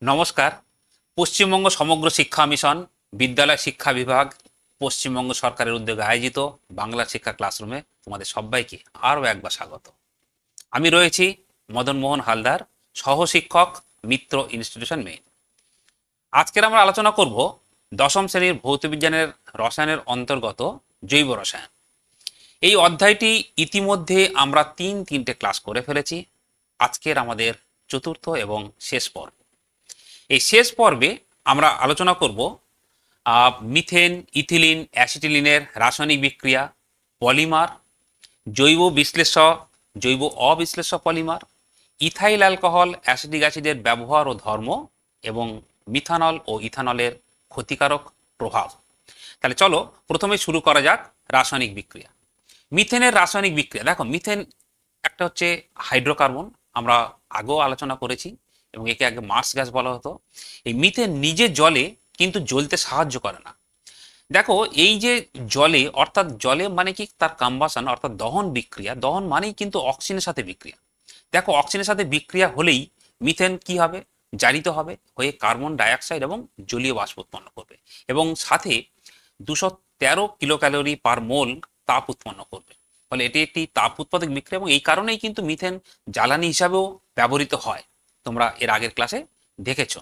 নমস্কার। পশ্চিমবঙ্গ সমগ্র শিক্ষা মিশন, বিদ্যালয় শিক্ষা বিভাগ, পশ্চিমবঙ্গ সরকারের উদ্যোগে আয়োজিত বাংলা শিক্ষা ক্লাসরুমে তোমাদের সবাইকে আরও একবার স্বাগত। আমি রয়েছি মদন মোহন হালদার, সহশিক্ষক, মিত্র ইনস্টিটিউশন মেইন। আজকের আমরা আলোচনা করব দশম শ্রেণীর ভৌতবিজ্ঞানের রসায়নের অন্তর্গত জৈব রসায়ন। এই অধ্যায়টি ইতিমধ্যে আমরা তিনটে ক্লাস করে ফেলেছি। আজকের আমাদের চতুর্থ এবং শেষ পর্ব। এই শেষ পর্বে আমরা আলোচনা করব মিথেন, ইথিলিন, অ্যাসিটিলিনের রাসায়নিক বিক্রিয়া, পলিমার, জৈব বিশ্লেষ্য, জৈব অবিশ্লেষ্য পলিমার, ইথাইল অ্যালকোহল অ্যাসিটিক অ্যাসিডের ব্যবহার ও ধর্ম এবং মিথানল ও ইথানলের ক্ষতিকারক প্রভাব। তাহলে চলো প্রথমে শুরু করা যাক রাসায়নিক বিক্রিয়া। মিথেনের রাসায়নিক বিক্রিয়া, দেখো মিথেন একটা হচ্ছে হাইড্রোকার্বন, আমরা আগেও আলোচনা করেছি এবং একে আগে মার্স গ্যাস বলা হতো। এই মিথেন নিজে জলে কিন্তু জ্বলতে সাহায্য করে না। দেখো এই যে জলে, অর্থাৎ জলে মানে কি তার কম্বাসন অর্থাৎ দহন বিক্রিয়া, দহন মানেই কিন্তু অক্সিজেনের সাথে বিক্রিয়া। দেখো অক্সিজেনের সাথে বিক্রিয়া হলেই মিথেন কি হবে, জারিত হবে, হয়ে কার্বন ডাইঅক্সাইড এবং জলীয় বাষ্প উৎপন্ন করবে এবং সাথে 213 কিলো ক্যালোরি পার মোল তাপ উৎপন্ন করবে। ফলে এটি একটি তাপ উৎপাদক বিক্রিয়া এবং এই কারণেই কিন্তু মিথেন জ্বালানি হিসাবেও ব্যবহৃত হয়। তোমরা এর আগের ক্লাসে দেখেছো।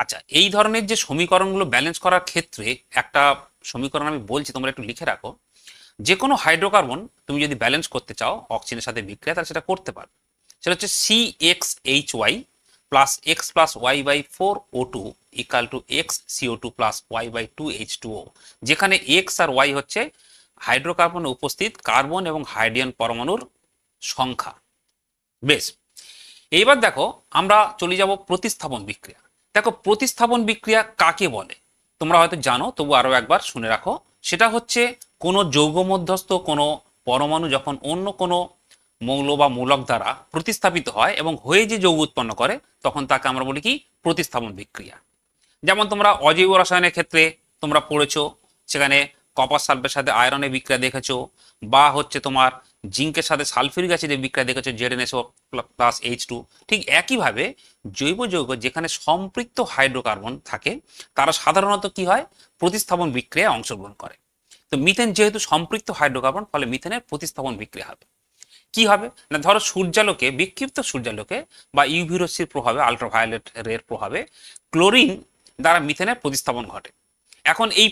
আচ্ছা, এই ধরনের যে সমীকরণগুলো ব্যালেন্স করার ক্ষেত্রে একটা সমীকরণ আমি বলছি, তোমরা একটু লিখে রাখো। যে কোনো হাইড্রোকার্বন তুমি যদি ব্যালেন্স করতে চাও অক্সিজেনের সাথে বিক্রিয়া, তাহলে সেটা করতে পারবে। সেটা হচ্ছে CXHY plus X plus Y by 4O2 equal to XCO2 plus Y by 2H2O, যেখানে X আর Y হচ্ছে হাইড্রোকার্বনে উপস্থিত কার্বন এবং হাইড্রোজেন পরমাণুর সংখ্যা। বেশ, এইবার দেখো আমরা চলে যাব প্রতিস্থাপন বিক্রিয়া। দেখো প্রতিস্থাপন বিক্রিয়া কাকে বলে তোমরা হয়তো জানো, তবু আরো একবার শুনে রাখো। সেটা হচ্ছে কোনো যৌগ মধ্যস্থ কোনো পরমাণু যখন অন্য কোনো মৌল বা মূলক দ্বারা প্রতিস্থাপিত হয় এবং হয়ে যে যৌগ উৎপন্ন করে, তখন তাকে আমরা বলি কি প্রতিস্থাপন বিক্রিয়া। যেমন তোমরা অজৈব রসায়নের ক্ষেত্রে তোমরা পড়েছো, সেখানে কপার সালফেটের সাথে আয়রনের বিক্রিয়া দেখেছো, বা হচ্ছে তোমার জিঙ্কের সাথে সালফিউরিক অ্যাসিডের বিক্রিয়া দেখেছো, ZnSO প্লাস H2। ঠিক একইভাবে জৈব যৌগ যেখানে সম্পৃক্ত হাইড্রোকার্বন থাকে তারা সাধারণত কি হয়, প্রতিস্থাপন বিক্রিয়ায় অংশগ্রহণ করে। তো মিথেন যেহেতু সম্পৃক্ত হাইড্রোকার্বন, ফলে মিথেনের প্রতিস্থাপন বিক্রিয়া হবে। কি হবে না, ধরো সূর্যালোকে, বিক্ষিপ্ত সূর্যালোকে বা ইউভি রশ্মির প্রভাবে, আল্ট্রাভায়োলেট রের প্রভাবে ক্লোরিন দ্বারা মিথেনের প্রতিস্থাপন ঘটে। এখন এই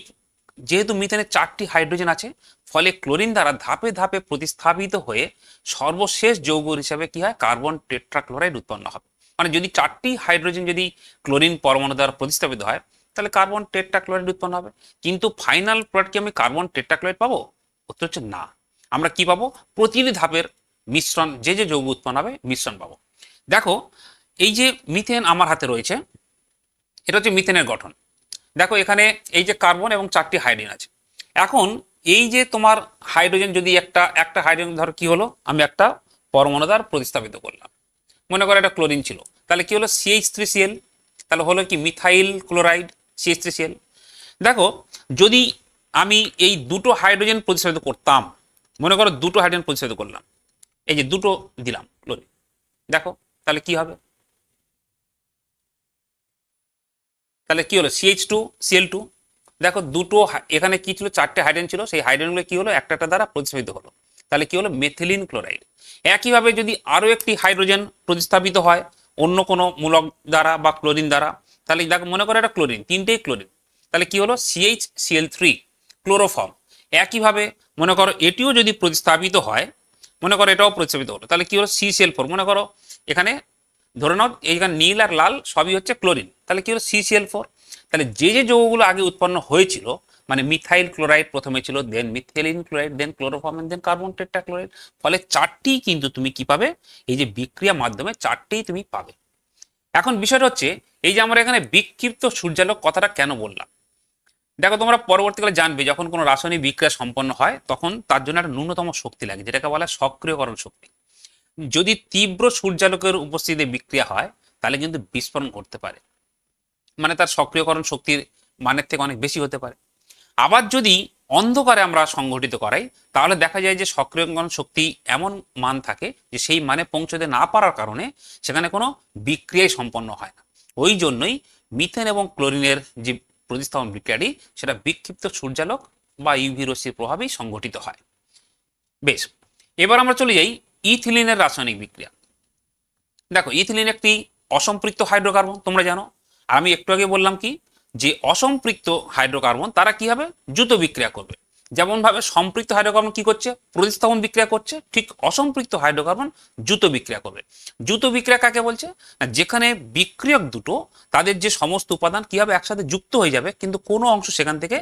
যেহেতু মিথেনের 4টি হাইড্রোজেন আছে, ফলে ক্লোরিন দ্বারা ধাপে ধাপে প্রতিস্থাপিত হয়ে সর্বশেষ যৌগ হিসাবে কি হয়, কার্বন টেট্রাক্লোরাইড উৎপন্ন হবে। মানে যদি 4টি হাইড্রোজেন যদি ক্লোরিন পরমাণু দ্বারা প্রতিস্থাপিত হয়, তাহলে কার্বন টেট্রাক্লোরাইড উৎপন্ন হবে। কিন্তু ফাইনাল প্রোডাক্ট কি আমি কার্বন টেট্রাক্লোরাইড পাবো? উত্তর হচ্ছে না। আমরা কি পাবো, প্রতিটি ধাপের মিশ্রণ, যে যে যৌগ উৎপন্ন হবে মিশ্রণ পাবো। দেখো এই যে মিথেন আমার হাতে রয়েছে, এটা হচ্ছে মিথেনের গঠন। দেখো এখানে এই যে কার্বন এবং 4টি হাইড্রোজেন আছে। এখন এই যে তোমার হাইড্রোজেন যদি একটা হাইড্রোজেন ধরো কি হলো, আমি একটা পরমাণু দ্বারা প্রতিস্থাপিত করলাম, মনে করো একটা ক্লোরিন ছিল, তাহলে কি হলো CH3Cl, তাহলে হলো কি মিথাইল ক্লোরাইড CH3Cl। দেখো যদি আমি এই দুটো হাইড্রোজেন প্রতিস্থাপিত করতাম, মনে করো দুটো হাইড্রোজেন প্রতিস্থাপিত করলাম, এই যে দুটো দিলাম ক্লোরিন, দেখো তাহলে কি হবে, তাহলে কি হলো CH2Cl2। দেখো দুটো এখানে কি ছিল, 4টে হাইড্রোজেন ছিল, সেই হাইড্রোজেনগুলো কি হলো, একটা দ্বারা প্রতিস্থাপিত হলো, তাহলে কি হলো মেথিলিন ক্লোরাইড। একইভাবে যদি আরো একটি হাইড্রোজেন প্রতিস্থাপিত হয় অন্য কোনো মূলক দ্বারা বা ক্লোরিন দ্বারা, তাহলে দেখো মনে করো এটা ক্লোরিন, 3টেই ক্লোরিন, তাহলে কি হলো CHCl3 ক্লোরোফর্ম। একইভাবে মনে করো এটিও যদি প্রতিস্থাপিত হয়, মনে করো এটাও প্রতিস্থাপিত হলো, তাহলে কি হলো CCl4। মনে করো এখানে ধরে নাও এইখানে নীল আর লাল সবই হচ্ছে ক্লোরিন, তাহলে কি হলো CCl4। তাহলে যে যে যৌগগুলো আগে উৎপন্ন হয়েছিল, মানে মিথাইল ক্লোরাইড প্রথমে ছিল, দেন মিথিলিন ক্লোরাইড, দেন ক্লোরোফর্ম, দেন কার্বন টেট্রাক্লোরাইড, ফলে 4টি কিন্তু তুমি কি পাবে, এই যে বিক্রিয়া মাধ্যমে 4টেই তুমি পাবে। এখন বিষয়টা হচ্ছে এই যে আমরা এখানে বিক্ষিপ্ত সূর্যালোক কথাটা কেন বললাম। দেখো তোমরা পরবর্তীকালে জানবে যখন কোনো রাসায়নিক বিক্রিয়া সম্পন্ন হয় তখন তার জন্য একটা ন্যূনতম শক্তি লাগে, যেটাকে বলা হয় সক্রিয়করণ শক্তি। যদি তীব্র সূর্যালোকের উপস্থিতিতে বিক্রিয়া হয় তাহলে কিন্তু বিস্ফোরণ ঘটতে পারে, মানে তার সক্রিয়করণ শক্তির মানের থেকে অনেক বেশি হতে পারে। আবার যদি অন্ধকারে আমরা সংঘটিত করাই, তাহলে দেখা যায় যে সক্রিয়করণ শক্তি এমন মান থাকে যে সেই মানে পৌঁছতে না পারার কারণে সেখানে কোনো বিক্রিয়াই সম্পন্ন হয় না। ওই জন্যই মিথেন এবং ক্লোরিনের যে প্রতিস্থাপন বিক্রিয়াটি সেটা বিক্ষিপ্ত সূর্যালোক বা ইউভি রশ্মির প্রভাবেই সংঘটিত হয়। বেশ, এবার আমরা চলে যাই ইথিলিনের রাসায়নিক বিক্রিয়া। দেখো, ইথিলিন একটি অসম্পৃক্ত হাইড্রোকার্বন, তোমরা জানো। আর আমি একটু আগে বললাম কি, যে অসম্পৃক্ত হাইড্রোকার্বন তারা কি হবে, দ্রুত বিক্রিয়া করবে। যেমন ভাবে সম্পৃক্ত হাইড্রোকার্বন কি করছে, প্রতিস্থাপন বিক্রিয়া করছে, ঠিক অসম্পৃক্ত হাইড্রোকার্বন দ্রুত বিক্রিয়া করবে। দ্রুত বিক্রিয়া কাকে বলছে না, যেখানে বিক্রিয়ক দুটো তাদের যে সমস্ত উপাদান কি হবে একসাথে যুক্ত হয়ে যাবে, কিন্তু কোনো অংশ সেখান থেকে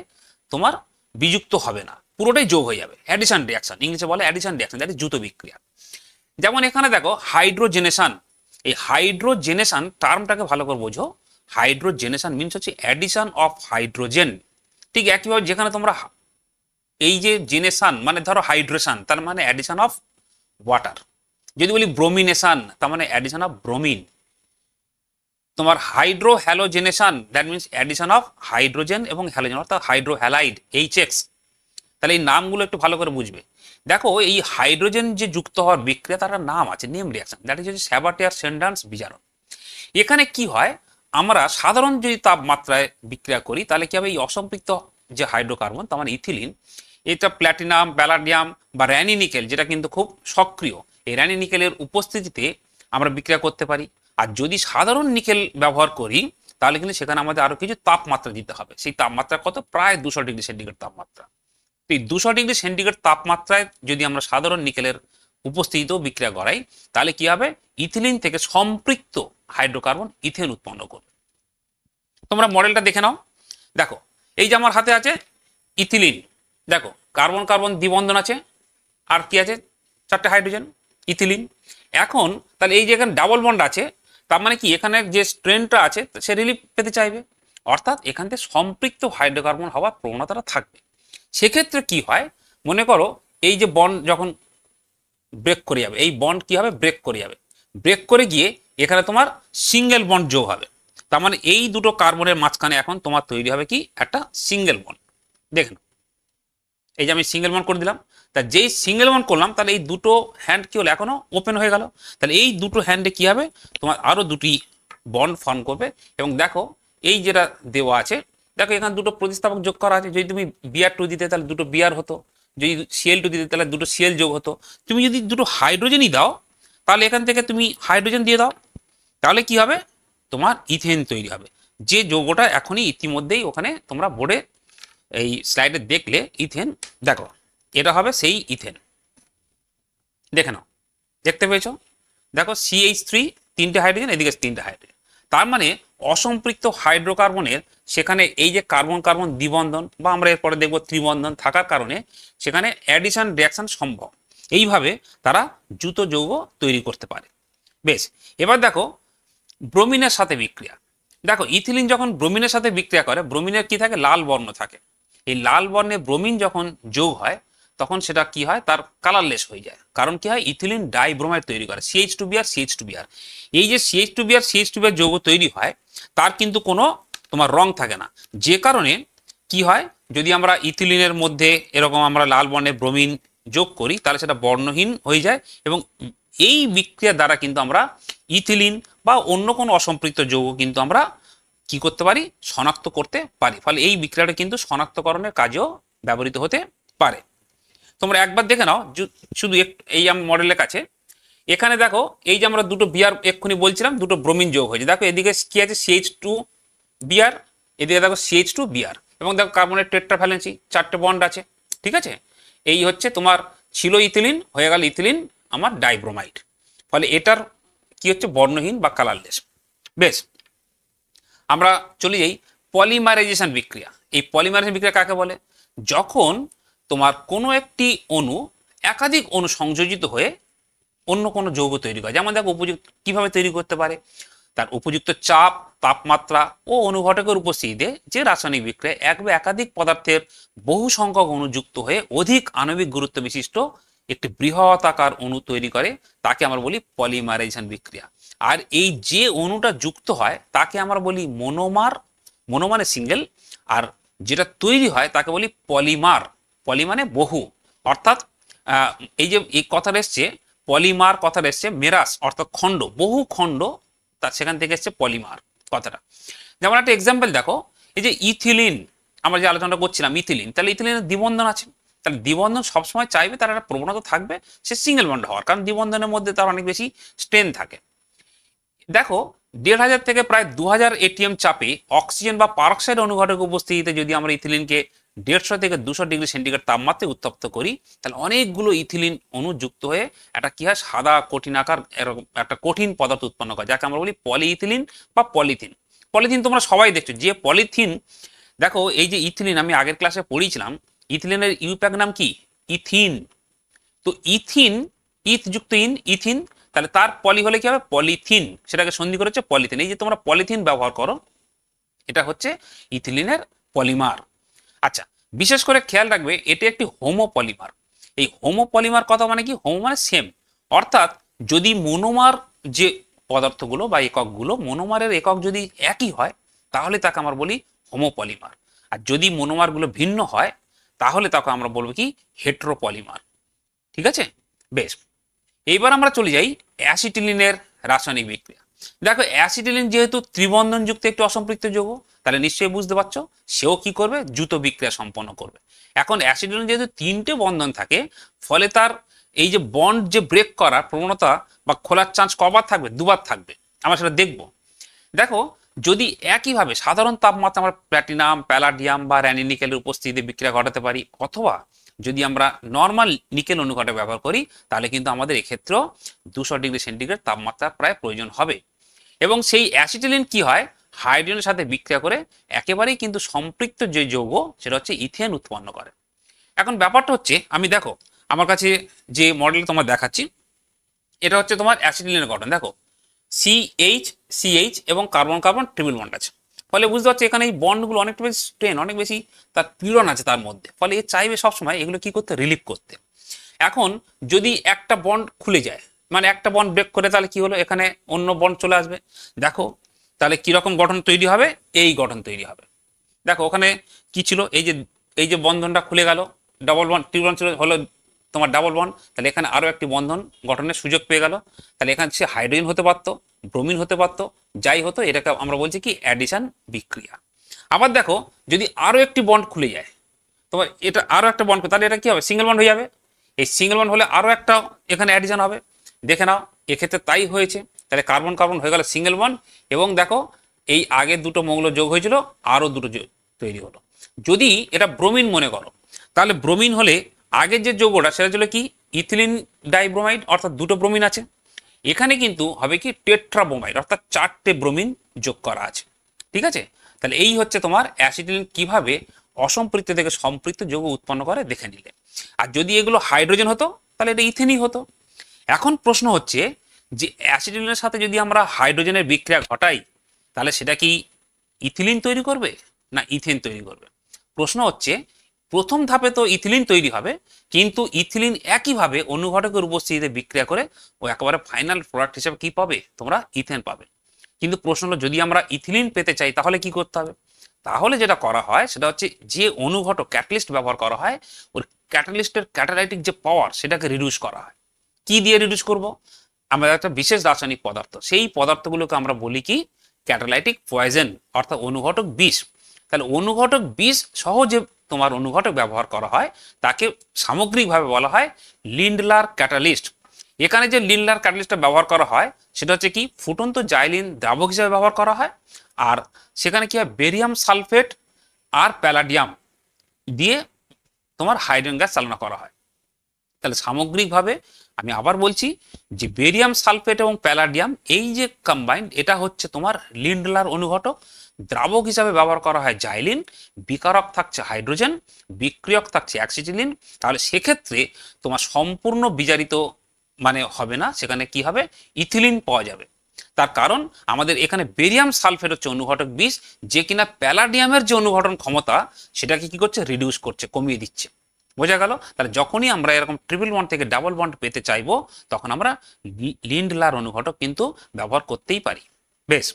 তোমার বিযুক্ত হবে না, পুরোটাই যোগ হয়ে যাবে। অ্যাডিশন রিয়াকশন, ইংলিশে বলে অ্যাডিশন রিয়াকশন, দ্যাট ইজ দ্রুত বিক্রিয়া। যেমন এখানে দেখো হাইড্রোজেনেশন, এই হাইড্রোজেনেশন টার্মটাকে ভালো করে বোঝো। হাইড্রোজেনেশন মিনস হচ্ছে অ্যাডিশন অফ হাইড্রোজেন। ঠিক একইভাবে যেখানে তোমরা এই যে জেনেশন মানে ধরো হাইড্রেশন, তার মানে অ্যাডিশন অফ ওয়াটার। যদি বলি ব্রোমিনেশন, তার মানে অ্যাডিশন অফ ব্রোমিন। তোমার hydro halogenation, that means addition of hydrogen এবং হ্যালোজেন, অর্থাৎ হাইড্রো হ্যালাইড, এইচএক্স। তাহলে এই নামগুলো একটু ভালো করে বুঝবে। দেখো, এই হাইড্রোজেন যে যুক্ত হওয়ার বিক্রিয়া তার নাম আছে, নেম রিয়াকশন, দ্যাট ইজ হচ্ছে স্যাবাটিয়ার সেন্ডান্স বিজারণ। এখানে কি হয়, আমরা সাধারণ যদি তাপমাত্রায় বিক্রিয়া করি তাহলে কি হবে, এই অসম্পৃক্ত যে হাইড্রোকার্বন তার মানে ইথিলিন, এটা প্ল্যাটিনাম, প্যালাডিয়াম বা র্যানি নিকেল, যেটা কিন্তু খুব সক্রিয়, এই র্যানি নিকেলের উপস্থিতিতে আমরা বিক্রিয়া করতে পারি। আর যদি সাধারণ নিকেল ব্যবহার করি তাহলে কিন্তু সেখানে আমাদের আরো কিছু তাপমাত্রা দিতে হবে। সেই তাপমাত্রা কত, প্রায় 200 ডিগ্রি সেন্টিগ্রেড তাপমাত্রা। এই 200 ডিগ্রি সেন্টিগ্রেড তাপমাত্রায় যদি আমরা সাধারণ নিকেলের উপস্থিতিতেও বিক্রিয়া করাই তাহলে কি হবে, ইথিলিন থেকে সম্পৃক্ত হাইড্রোকার্বন ইথেন উৎপন্ন করবে। তোমরা মডেলটা দেখে নাও। দেখো, এই যে আমার হাতে আছে ইথিলিন, দেখো কার্বন কার্বন দ্বিবন্ধন আছে, আর কি আছে, 4টে হাইড্রোজেন, ইথিলিন। এখন তাহলে এই যে এখানে ডাবল বন্ড আছে, তার মানে কি এখানে যে স্ট্রেনটা আছে সে রিলিফ পেতে চাইবে, অর্থাৎ এখান থেকে সম্পৃক্ত হাইড্রোকার্বন হওয়ার প্রবণতাটা থাকবে। সেক্ষেত্রে কি হয়, মনে করো এই যে বন্ড যখন ব্রেক করে যাবে, এই বন্ড কি হবে, ব্রেক করে যাবে। ব্রেক করে গিয়ে এখানে তোমার সিঙ্গেল বন্ড যোগ হবে। তার মানে এই দুটো কার্বনের মাঝখানে এখন তোমার তৈরি হবে কি, একটা সিঙ্গেল বন্ড। দেখেন, এই যে আমি সিঙ্গেল বন্ড করে দিলাম, তা যেই সিঙ্গেল বন্ড করলাম তাহলে এই দুটো হ্যান্ড কি হলো, এখনো ওপেন হয়ে গেল। তাহলে এই দুটো হ্যান্ডে কি হবে, তোমার আরো দুটি বন্ড ফর্ম করবে। এবং দেখো এই যেটা দেওয়া আছে, দেখো এখানে দুটো প্রতিস্থাপক যোগ করা আছে। যদি তুমি Br2 দিতে তাহলে দুটো Br হতো, যদি Cl2 দিতে তাহলে দুটো Cl যোগ হতো। তুমি যদি দুটো হাইড্রোজেনই দাও তাহলে এখান থেকে তুমি হাইড্রোজেন দিয়ে দাও, তাহলে কি হবে, তোমার ইথেন তৈরি হবে। যে যৌগটা এখনই ইতিমধ্যেই ওখানে তোমরা বোর্ডে এই স্লাইডে দেখলে ইথেন, দেখো এটা হবে সেই ইথেন। দেখে নাও, দেখতে পেয়েছো, দেখো CH3 3টে হাইড্রোজেন, এদিকে 3টে হাইড্রোজেন। তার মানে অসম্পৃক্ত হাইড্রোকার্বনের সেখানে এই যে কার্বন কার্বন দ্বিবন্ধন বা আমরা এরপরে দেখব ত্রিবন্ধন থাকার কারণে সেখানে অ্যাডিশন রিয়াকশন সম্ভব। এইভাবে তারা দ্রুত যৌগ তৈরি করতে পারে। বেশ, এবার দেখো ব্রোমিনের সাথে বিক্রিয়া। দেখো ইথিলিন যখন ব্রোমিনের সাথে বিক্রিয়া করে, ব্রোমিনের কি থাকে, লাল বর্ণ থাকে। এই লাল বর্ণে ব্রোমিন যখন যোগ হয় তখন সেটা কি হয়, তার কালারলেস হয়ে যায়। কারণ কি হয়, ইথিলিন ডাইব্রোমাইড তৈরি করে, CH2Br CH2Br। এই যে CH2Br যৌগ তৈরি হয় তার কিন্তু কোনো তোমার রং থাকে না। যে কারণে কি হয়, যদি আমরা ইথিলিনের মধ্যে এরকম আমরা লাল বর্ণে ব্রোমিন যোগ করি তাহলে সেটা বর্ণহীন হয়ে যায়। এবং এই বিক্রিয়ার দ্বারা কিন্তু আমরা ইথিলিন বা অন্য কোনো অসম্পৃক্ত যৌগ কিন্তু আমরা কি করতে পারি, শনাক্ত করতে পারি। ফলে এই বিক্রিয়াটা কিন্তু শনাক্তকরণের কাজেও ব্যবহৃত হতে পারে। তোমরা একবার দেখে নাও, শুধু এই মডেলের কাছে এখানে দেখো, এই যে আমরা দুটো Br এক্ষুনি বলছিলাম, দুটো ব্রোমিন যোগ হয়েছে। দেখো এদিকে কি আছে, CH2Br, এদিকে দেখো CH2Br, এবং দেখো কার্বনের টেট্রাভ্যালেন্সি 4টে বন্ড আছে। ঠিক আছে, এই হচ্ছে তোমার ছিল ইথিলিন, হয়ে গেল ইথিলিন আমার ডাইব্রোমাইড। ফলে এটার কি হচ্ছে, বর্ণহীন বা কালারলেস। বেশ, আমরা চলে যাই পলিমারাইজেশন বিক্রিয়া। এই পলিমারাইজেশন বিক্রিয়া কাকে বলে, যখন তোমার কোনো একটি অণু একাধিক অণু সংযোজিত হয়ে অন্য কোনো যৌগ তৈরি করে। যেমন দেখো উপযুক্ত কিভাবে তৈরি করতে পারে, তার উপযুক্ত চাপ, তাপমাত্রা ও অনুঘটকের উপস্থিতিতে যে রাসায়নিক বিক্রিয়া এক বা একাধিক পদার্থের বহু সংখ্যক অণু যুক্ত হয়ে অধিক আণবিক গুরুত্ব বিশিষ্ট একটি বৃহৎ আকার অণু তৈরি করে তাকে আমরা বলি পলিমারাইজেশন বিক্রিয়া। আর এই যে অণুটা যুক্ত হয় তাকে আমরা বলি মনোমার, মনো মানে সিঙ্গেল, আর যেটা তৈরি হয় তাকে বলি পলিমার, পলি মানে বহু। অর্থাৎ এই যে এই কথাটা এসছে পলিমার, কথাটা এসছে মেরাস অর্থাৎ খণ্ড, বহু খণ্ড, তার সেখান থেকে এসছে পলিমার। কথাটা। যেমন একটা এক্সাম্পল দেখো, এই যে ইথিলিন আমরা যে আলোচনা করছিলাম, ইথিলিন, তাহলে ইথিলিনের দ্বিবন্ধন আছে, তাহলে দ্বিবন্ধন সবসময় চাইবে, তার একটা প্রবণতা থাকবে সে সিঙ্গেল বন্ড হওয়ার, কারণ দ্বিবন্ধনের মধ্যে তার অনেক বেশি স্ট্রেন থাকে। দেখো 1,500 থেকে প্রায় 2,000 ATM চাপে অক্সিজেন বা পারক্সাইড অনুঘটক উপস্থিতিতে যদি আমরা ইথিলিনকে 150 থেকে 200 ডিগ্রি সেন্টিগ্রেড তাপমাত্রায় উত্তপ্ত করি, তাহলে অনেকগুলো ইথিলিন অণু যুক্ত হয়ে একটা কি হয়, সাদা কঠিন আকার এরকম একটা কঠিন পদার্থ উৎপন্ন করে, যাকে আমরা বলি পলিইথিলিন বা পলিথিন। পলিথিন তোমরা সবাই দেখছো, যে পলিথিন, দেখো এই যে ইথিলিন আমি আগের ক্লাসে পড়িয়েছিলাম, ইথিলিনের ইউপ্যাক নাম কি, ইথিন। তো ইথিন, ইথ যুক্ত ইন, ইথিন, তাহলে তার পলি হলে কি হবে, পলিথিন, সেটাকে সন্ধি করেছে পলিথিন। এই যে তোমরা পলিথিন ব্যবহার করো, এটা হচ্ছে ইথিলিনের পলিমার। আচ্ছা, বিশেষ করে খেয়াল রাখবে এটি একটি হোমোপলিমার। এই হোমোপলিমার কথা মানে কি, হোমো মানে সেম, অর্থাৎ যদি মনোমার যে পদার্থগুলো বা এককগুলো, মনোমারের একক যদি একই হয় তাহলে তাকে আমরা বলি হোমোপলিমার। আর যদি মনোমারগুলো ভিন্ন হয় তাহলে তাকে আমরা বলবো কি, হেটেরোপলিমার। ঠিক আছে, বেশ। এইবার আমরা চলে যাই অ্যাসিটিলিনের রাসায়নিক বিক্রিয়া। দেখো অ্যাসিটিলিন যেহেতু ত্রিবন্ধনযুক্ত একটি অসম্পৃক্ত যৌগ, তাহলে নিশ্চয়ই বুঝতে পারছো সেও কি করবে, দ্রুত বিক্রিয়া সম্পন্ন করবে। এখন অ্যাসিটিলিন যেহেতু 3টে বন্ধন থাকে, ফলে তার এই যে বন্ড যে ব্রেক করার প্রবণতা বা খোলার চান্স কবার থাকবে, দুবার থাকবে। আমরা সেটা দেখব। দেখো যদি একইভাবে সাধারণ তাপমাত্রা আমরা প্ল্যাটিনাম, প্যালাডিয়াম বা র্যানি নিকেলের উপস্থিতিতে বিক্রিয়া ঘটাতে পারি, অথবা যদি আমরা নর্মাল নিকেল অনুঘটক ব্যবহার করি, তাহলে কিন্তু আমাদের এক্ষেত্রেও 200 ডিগ্রি সেন্টিগ্রেড তাপমাত্রা প্রায় প্রয়োজন হবে। এবং সেই অ্যাসিটিলিন কি হয়, হাইড্রোজেনের সাথে বিক্রিয়া করে একেবারেই কিন্তু সম্পৃক্ত যে যৌগ, সেটা হচ্ছে ইথেন উৎপন্ন করে। এখন ব্যাপারটা হচ্ছে, আমি দেখো আমার কাছে যে মডেল তোমার দেখাচ্ছি, এটা হচ্ছে তোমার অ্যাসিটিলিনের গঠন। দেখো সিএইচ সিএইচ এবং কার্বন কার্বন ট্রিপল বন্ড আছে, ফলে বুঝতে পারছি এখানে এই বন্ডগুলো অনেকটা বেশি স্ট্রেন, অনেক বেশি তার পীড়ন আছে তার মধ্যে, ফলে এ চাইবে সবসময় এগুলো কি করতে, রিলিভ করতে। এখন যদি একটা বন্ড খুলে যায়, মানে একটা বন্ড ব্রেক করে, তাহলে কি হলো, এখানে অন্য বন্ড চলে আসবে। দেখো তাহলে কিরকম গঠন তৈরি হবে, এই গঠন তৈরি হবে। দেখো ওখানে কি ছিল, এই যে বন্ধনটা খুলে গেল, ডাবল বন্ড, ট্রিপল বন্ড ছিল, হলো তোমার ডাবল বন্ড, তাহলে এখানে আরো একটি বন্ধন গঠনের সুযোগ পেয়ে গেল। তাহলে এখানে সে হাইড্রোজেন হতে পারতো, ব্রোমিন হতে পারতো, যাই হতো, এটাকে আমরা বলছি কি, অ্যাডিশন বিক্রিয়া। আবার দেখো যদি আরো একটি বন্ড খুলে যায়, তোমার এটা আরো একটা বন্ড, তাহলে এটা কি হবে, সিঙ্গেল বন্ড হয়ে যাবে। এই সিঙ্গেল বন্ড হলে আরো একটা এখানে অ্যাডিশন হবে। দেখে নাও এক্ষেত্রে তাই হয়েছে, তাহলে কার্বন কার্বন হয়ে গেল সিঙ্গেল বন্ড, এবং দেখো এই আগে দুটো মৌল যোগ হয়েছিল, আরো দুটো তৈরি হলো। যদি এটা ব্রোমিন মনে করো, তাহলে ব্রোমিন হলে আগের যে যৌগটা সেটা ছিল কি, ইথিলিন ডাইব্রোমাইড, অর্থাৎ দুটো ব্রোমিন আছে। এখানে কিন্তু হবে কি, টেট্রাব্রোমাইড, অর্থাৎ 4টে ব্রোমিন যোগ করা আছে। ঠিক আছে, তাহলে এই হচ্ছে তোমার অ্যাসিটিলিন কিভাবে অসম্পৃক্ত থেকে সম্পৃক্ত যৌগ উৎপন্ন করে, দেখে নিলে। আর যদি এগুলো হাইড্রোজেন হতো তাহলে এটা ইথেনই হতো। এখন প্রশ্ন হচ্ছে যে অ্যাসিটিলিনের সাথে যদি আমরা হাইড্রোজেনের বিক্রিয়া ঘটাই, তাহলে সেটা কি ইথিলিন তৈরি করবে না ইথেন তৈরি করবে? প্রশ্ন হচ্ছে প্রথম ধাপে তো ইথিলিন তৈরি হবে, কিন্তু ইথিলিন একইভাবে অনুঘটকের উপস্থিতিতে বিক্রিয়া করে ও একেবারে ফাইনাল প্রোডাক্ট হিসেবে কি পাবে, তোমরা ইথেন পাবে। কিন্তু প্রশ্ন হলো যদি আমরা ইথিলিন পেতে চাই তাহলে কি করতে হবে? তাহলে যেটা করা হয় সেটা হচ্ছে যে অনুঘটক ক্যাটালিস্ট ব্যবহার করা হয়, ওর ক্যাটালিস্টের ক্যাটালাইটিক যে পাওয়ার সেটাকে রিডিউস করা হয়। কি দিয়ে রিডিউস করব? আমরা একটা বিশেষ রাসায়নিক পদার্থ, সেই পদার্থগুলোকে আমরা বলি কি, ক্যাটালাইটিক পয়জন, অর্থাৎ অনুঘটক বিষ। তাহলে অনুঘটক বিষ সহ যে তোমার অনুঘটক ব্যবহার করা হয় তাকে সামগ্রিকভাবে বলা হয় লিন্ডলার ক্যাটালিস্ট। এখানে যে লিন্ডলার ক্যাটালিস্টটা ব্যবহার করা হয় সেটা হচ্ছে কি, ফুটন্ত জাইলিন দ্রাবক হিসেবে ব্যবহার করা হয়, আর সেখানে কি হয়, বেরিয়াম সালফেট আর প্যালাডিয়াম দিয়ে তোমার হাইড্রোজেন গ্যাস চালনা করা হয়। তাহলে সামগ্রিকভাবে আমি আবার বলছি যে বেরিয়াম সালফেট এবং প্যালাডিয়াম এই যে কম্বাইন্ড, এটা হচ্ছে তোমার লিন্ডলার অনুঘটক। দ্রাবক হিসাবে ব্যবহার করা হয় জাইলিন, বিকারক থাকছে হাইড্রোজেন, বিক্রিয়ক থাকছে অ্যাসিটিলিন। তাহলে সেক্ষেত্রে তোমার সম্পূর্ণ বিজারিত মানে হবে না, সেখানে কি হবে, ইথিলিন পাওয়া যাবে। তার কারণ আমাদের এখানে বেরিয়াম সালফেট হচ্ছে অনুঘটক বিষ, যে কিনা প্যালাডিয়ামের যে অনুঘটন ক্ষমতা সেটাকে কি করছে, রিডিউস করছে, কমিয়ে দিচ্ছে। বোঝা গেল? তাহলে যখনই আমরা এরকম ট্রিপল বন্ড থেকে ডাবল বন্ড পেতে চাইবো, তখন আমরা লিন্ডলার অনুঘটক কিন্তু ব্যবহার করতেই পারি। বেশ,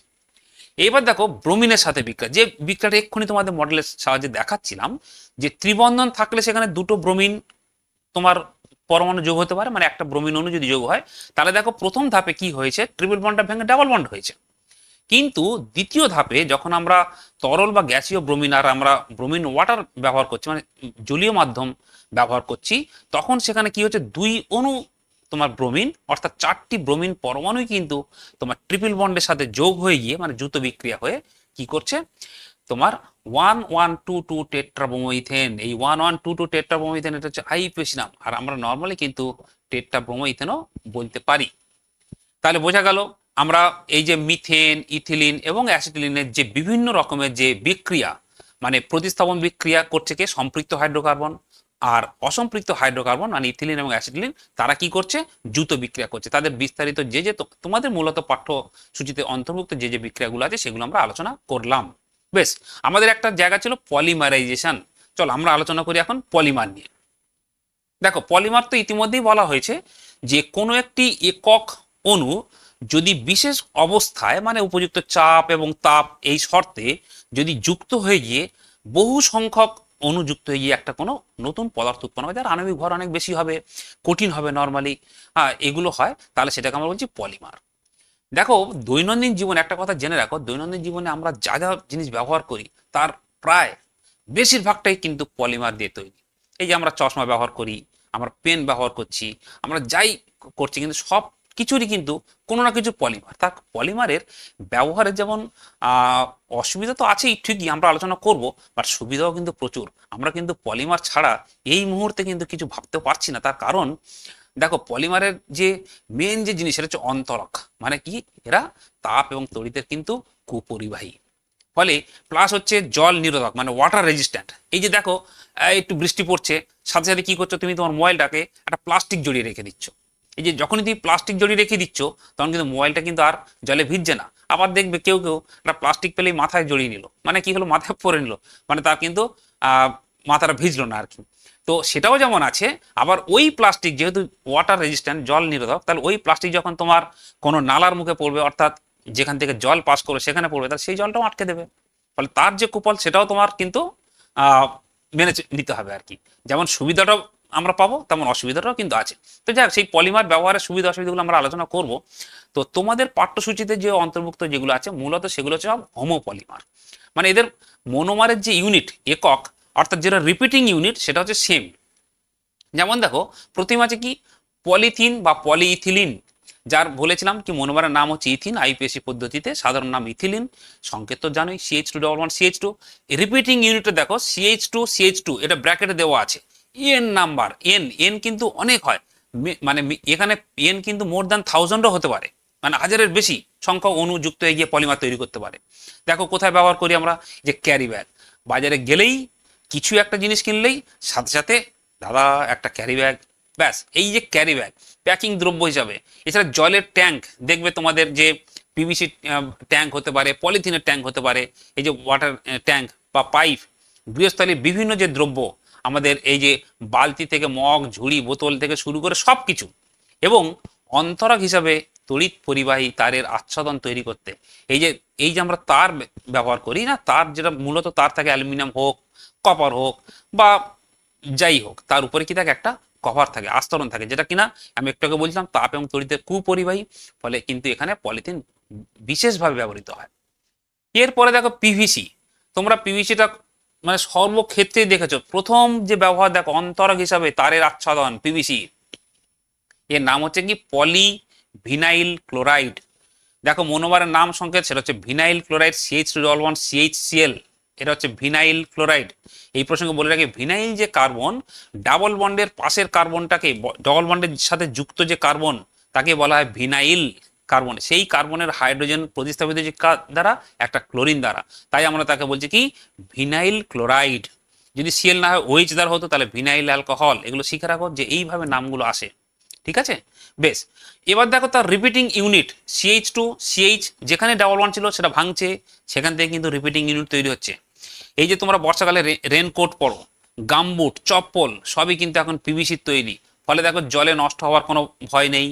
এইবার দেখো ব্রোমিনের সাথে বিক্রিয়া, যে বিক্রিয়াটা এক্ষুনি তোমাদের মডেলের সাহায্যে দেখাচ্ছিলাম, যে ত্রিবন্ধন থাকলে সেখানে দুটো ব্রোমিন তোমার পরমাণু যোগ হতে পারে, মানে একটা ব্রোমিন অণু যদি যোগ হয়, তাহলে দেখো প্রথম ধাপে কি হয়েছে, ট্রিপল বন্ডটা ভেঙে ডাবল বন্ড হয়েছে। কিন্তু দ্বিতীয় ধাপে যখন আমরা তরল বা গ্যাসীয় ব্রোমিন আর আমরা ব্রোমিন ওয়াটার ব্যবহার করছি, মানে জলীয় মাধ্যম ব্যবহার করছি, তখন সেখানে কি হচ্ছে, দুই অণু তোমার ব্রোমিন অর্থাৎ 4টি ব্রোমিন পরমাণুই কিন্তু তোমার ট্রিপল বন্ডের সাথে যোগ হয়ে গিয়ে, মানে দ্রুত বিক্রিয়া হয়ে কি করছে, তোমার 1,1,2,2 টেট্রাব্রোমোইথেন। এই 1,1,2,2 টেট্রাব্রোমোইথেন এটা হচ্ছে আইইউপিএসি নাম, আর আমরা নর্মালি কিন্তু টেট্রাব্রোমোইথেনও বলতে পারি। তাহলে বোঝা গেল আমরা এই যে মিথেন, ইথিলিন এবং অ্যাসিটিলিনের যে বিভিন্ন রকমের যে বিক্রিয়া, মানে প্রতিস্থাপন বিক্রিয়া করছে কে, সম্পৃক্ত হাইড্রোকার্বন। আর অসম্পৃক্ত হাইড্রোকার্বন মানে ইথিলিন এবং অ্যাসিটিলিন, তারা কি করছে, দ্রুত বিক্রিয়া করছে। তাদের বিস্তারিত যে যে তোমাদের মূলত পাঠ্যসূচিতে অন্তর্ভুক্ত যে যে বিক্রিয়াগুলো আছে সেগুলো আমরা আলোচনা করলাম। বেশ, আমাদের একটা জায়গা ছিল পলিমারাইজেশন। চলো আমরা আলোচনা করি এখন পলিমার নিয়ে। দেখো, পলিমার তো ইতিমধ্যেই বলা হয়েছে যে কোনো একটি একক অণু যদি বিশেষ অবস্থায়, মানে উপযুক্ত চাপ এবং তাপ এই শর্তে যদি যুক্ত হয়ে গিয়ে বহু সংখ্যক অণু যুক্ত হয়ে গিয়ে একটা কোনো নতুন পদার্থ উৎপন্ন হবে, যার আণবিক ভর অনেক বেশি হবে, কঠিন হবে নর্মালি, এগুলো হয়, তাহলে সেটাকে আমরা বলছি পলিমার। দেখো, দৈনন্দিন জীবনে একটা কথা জেনে রাখো, দৈনন্দিন জীবনে আমরা যা যা জিনিস ব্যবহার করি তার প্রায় বেশিরভাগটাই কিন্তু পলিমার দিয়ে তৈরি। এই যে আমরা চশমা ব্যবহার করি, আমরা পেন ব্যবহার করছি, আমরা যাই করছি, কিন্তু সব কিছুরই কিন্তু কোনো না কিছু পলিমার। তার পলিমারের ব্যবহারের যেমন অসুবিধা তো আছেই ঠিকই, আমরা আলোচনা করব, বাট সুবিধাও কিন্তু প্রচুর। আমরা কিন্তু পলিমার ছাড়া এই মুহূর্তে কিন্তু কিছু ভাবতে পারছি না। তার কারণ দেখো, পলিমারের যে মেন যে জিনিস সেটা হচ্ছে অন্তরক, মানে কি, এরা তাপ এবং তড়িতের কিন্তু কুপরিবাহী। ফলে প্লাস হচ্ছে জল নিরোধক, মানে ওয়াটার রেজিস্ট্যান্ট। এই যে দেখো, একটু বৃষ্টি পড়ছে, সাথে সাথে কি করছো, তুমি তোমার মোবাইলটাকে একটা প্লাস্টিক জড়িয়ে রেখে দিচ্ছ। এই যে যখনই তুমি প্লাস্টিক জড়িয়ে রেখে দিচ্ছ, তখন কিন্তু মোবাইলটা কিন্তু আর জলে ভিজছে না। আবার দেখবে কেউ কেউ একটা প্লাস্টিক পেলেই মাথায় জড়িয়ে নিল, মানে কি হলো, মাথায় পরে নিল, মানে তার কিন্তু মাথাটা ভিজলো না আর কি। তো সেটাও যেমন আছে, আবার ওই প্লাস্টিক যেহেতু ওয়াটার রেজিস্ট্যান্ট, জল নিরোধক, তাহলে ওই প্লাস্টিক যখন তোমার কোনো নালার মুখে পড়বে, অর্থাৎ যেখান থেকে জল পাস করবে সেখানে পড়বে, তাহলে সেই জলটাও আটকে দেবে। ফলে তার যে কুফল সেটাও তোমার কিন্তু মেনে নিতে হবে আর কি। যেমন সুবিধাটাও আমরা পাবো, তেমন অসুবিধাটাও কিন্তু আছে। তো যাই হোক, সেই পলিমার ব্যবহারের সুবিধা অসুবিধাগুলো আমরা আলোচনা করব। তো তোমাদের পাঠ্যসূচিতে যে অন্তর্ভুক্ত যেগুলো আছে, মূলত সেগুলো হচ্ছে সব হোমোপলিমার, মানে এদের মনোমারের যে ইউনিট একক, অর্থাৎ যেটা রিপিটিং ইউনিট, সেটা হচ্ছে সেম। যেমন দেখো, প্রথম আছে কি, পলিথিন বা পলিইথিলিন, যার বলেছিলাম কি মনোমারের নাম হচ্ছে ইথিন, আইপিএসসি পদ্ধতিতে সাধারণ নাম ইথিলিন, সংকেত তো জানোই, CH2 রিপিটিং ইউনিটে দেখো CH2 এটা ব্র্যাকেটে দেওয়া আছে, এন নাম্বার, এন কিন্তু অনেক হয়, মানে এখানে এন কিন্তু মোর দ্যান 1000ও হতে পারে, মানে হাজারের বেশি সংখ্যক অণু যুক্ত হয়ে গিয়ে পলিমার তৈরি করতে পারে। দেখো কোথায় ব্যবহার করি আমরা, যে ক্যারি ব্যাগ, বাজারে গেলেই কিছু একটা জিনিস কিনলেই সাথে সাথে দাদা একটা ক্যারি ব্যাগ, ব্যাস। এই যে ক্যারি ব্যাগ প্যাকিং দ্রব্য হিসাবে, এছাড়া জলের ট্যাঙ্ক দেখবে তোমাদের, যে পিভিসি ট্যাঙ্ক হতে পারে, পলিথিনের ট্যাঙ্ক হতে পারে, এই যে ওয়াটার ট্যাঙ্ক বা পাইপ, গৃহস্থলীর বিভিন্ন যে দ্রব্য আমাদের, এই যে বালতি থেকে মগ, ঝুড়ি, বোতল থেকে শুরু করে সব কিছু, এবং অন্তরক হিসাবে তড়িৎ পরিবাহী তারের আচ্ছাদন তৈরি করতে, এই যে আমরা তার ব্যবহার করি না, তার যেটা মূলত তার থাকে অ্যালুমিনিয়াম হোক, কপার হোক বা যাই হোক, তার উপরে কি থাকে, একটা কভার থাকে, আস্তরণ থাকে, যেটা কিনা আমি একটু আগে বলছিলাম তাপ এবং তড়িতের কুপরিবাহী। ফলে কিন্তু এখানে পলিথিন বিশেষভাবে ব্যবহৃত হয়। এরপরে দেখো পিভিসি, তোমরা পিভিসিটা মানে সর্বক্ষেত্রেই দেখেছো, প্রথম যে ব্যবহার দেখো অন্তরক হিসাবে তারের আচ্ছাদন, পিভিসি, এর নাম হচ্ছে কি পলিভিনাইল ক্লোরাইড। দেখো মনোমারের নাম সংকেত, সেটা হচ্ছে ভিনাইল ক্লোরাইড, CH3 CHCl, এটা হচ্ছে ভিনাইল ক্লোরাইড। এই প্রসঙ্গে বলে রাখি, ভিনাইল যে কার্বন, ডাবল বন্ডের পাশের কার্বনটাকে, ডাবল বন্ডের সাথে যুক্ত যে কার্বন, তাকে বলা হয় ভিনাইল কার্বন। সেই কার্বনের হাইড্রোজেন প্রতিস্থাপিত যে দ্বারা, একটা ক্লোরিন দ্বারা, তাই আমরা তাকে বলছি কি ভিনাইল ক্লোরাইড। যদি সিএল না হয় OH দ্বারা হতো, তাহলে ভিনাইল অ্যালকোহল। এগুলো শিখে রাখো যে এইভাবে নামগুলো আসে, ঠিক আছে। বেশ, এবার দেখো তার রিপিটিং ইউনিট, CH2CH, যেখানে ডাবল বন্ড ছিল সেটা ভাঙছে, সেখান থেকে কিন্তু রিপিটিং ইউনিট তৈরি হচ্ছে। এই যে তোমরা বর্ষাকালে রেনকোট পরো, গামবুট, চপ্পল, সবই কিন্তু এখন পিভিসির তৈরি। ফলে দেখো জলে নষ্ট হওয়ার কোনো ভয় নেই।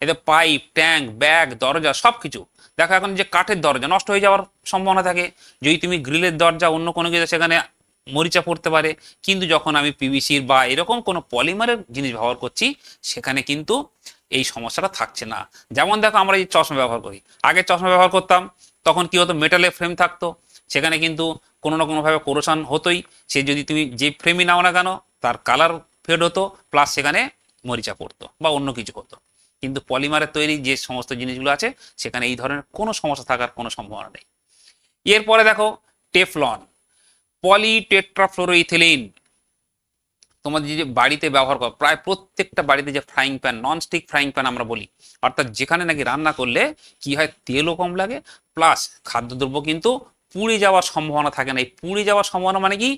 এতে পাইপ, ট্যাঙ্ক, ব্যাগ, দরজা সব কিছু দেখো, এখন যে কাঠের দরজা নষ্ট হয়ে যাওয়ার সম্ভাবনা থাকে, যদি তুমি গ্রিলের দরজা অন্য কোনো কিছু, সেখানে মরিচা পড়তে পারে। কিন্তু যখন আমি পিভিসির বা এরকম কোনো পলিমারের জিনিস ব্যবহার করছি, সেখানে কিন্তু এই সমস্যাটা থাকছে না। যেমন দেখো, আমরা এই চশমা ব্যবহার করি, আগে চশমা ব্যবহার করতাম, তখন কি হতো, মেটালের ফ্রেম থাকতো, সেখানে কিন্তু কোনো না কোনোভাবে কোরোশন হতোই। সে যদি তুমি যে ফ্রেমই নাও না কেন তার কালার ফেড হতো, প্লাস সেখানে মরিচা পড়তো বা অন্য কিছু হতো। কিন্তু পলিমারের তৈরি যে সমস্ত জিনিসগুলো আছে সেখানে এই ধরনের কোনো সমস্যা থাকার কোনো সম্ভাবনা নেই। এরপরে দেখো টেফলন, পলিটেট্রাফ্লোরোইথিলিন। তোমাদের যে বাড়িতে ব্যবহার করো, প্রায় প্রত্যেকটা বাড়িতে যে frying pan, nonstick frying pan আমরা বলি, অর্থাৎ যেখানে নাকি রান্না করলে কি হয়, তেলও কম লাগে, প্লাস খাদ্যদ্রব্য কিন্তু পুড়ে যাওয়ার সম্ভাবনা থাকে না। এই পুড়ে যাওয়ার সম্ভাবনা মানে কি,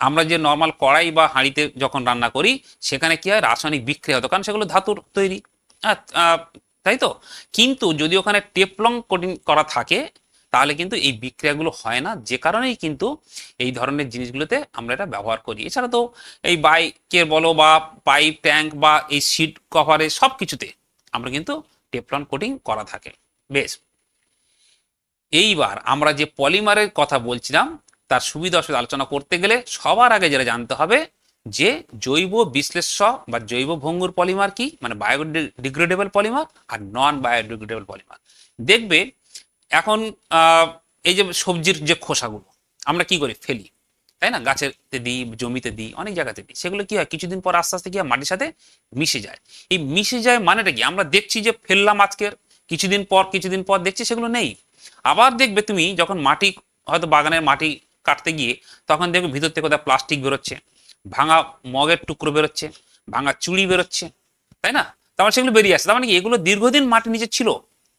আমরা যে নর্মাল কড়াই বা হাঁড়িতে যখন রান্না করি সেখানে কি হয়, রাসায়নিক বিক্রিয়া হতো, কারণ সেগুলো ধাতুর তৈরি, তাই তো। কিন্তু যদি ওখানে টেফলন কোটিং করা থাকে তাহলে কিন্তু এই বিক্রিয়াগুলো হয় না, যে কারণেই কিন্তু এই ধরনের জিনিসগুলোতে আমরা এটা ব্যবহার করি। এছাড়া তো এই বাইকের বলো বা পাইপ ট্যাঙ্ক বা এই সিট কভারে সব কিছুতে আমরা কিন্তু টেফলন কোটিং করা থাকে। বেশ, এইবার আমরা যে পলিমারের কথা বলছিলাম তার সুবিধা অসুবিধা আলোচনা করতে গেলে সবার আগে যেটা জানতে হবে যে জৈব বিশ্লেষ্য বা জৈব ভঙ্গুর পলিমার কি, মানে বায়োডিগ্রেডেবল পলিমার আর নন বায়োডিগ্রেডেবল পলিমার। দেখবে এখন এই যে সবজির যে খোসাগুলো আমরা কি করি, ফেলি, তাই না, গাছেতে দিই, জমিতে দিই, অনেক জায়গাতে দিই, সেগুলো কি হয় কিছুদিন পর আস্তে আস্তে কি হয়, মাটির সাথে মিশে যায়। এই মিশে যায় মানেটা কি, আমরা দেখছি যে ফেললাম আজকের, কিছুদিন পর দেখছি সেগুলো নেই। আবার দেখবে তুমি যখন মাটি, হয়তো বাগানের মাটি কাটতে গিয়ে তখন দেখবে ভিতর থেকে কোথাও প্লাস্টিক বেরোচ্ছে, ভাঙা মগের টুকরো বেরোচ্ছে, ভাঙা চুড়ি বেরোচ্ছে, তাই না, তারপর সেগুলো বেরিয়ে আসছে। তার মানে কি, এগুলো দীর্ঘদিন মাটির নিচে ছিল,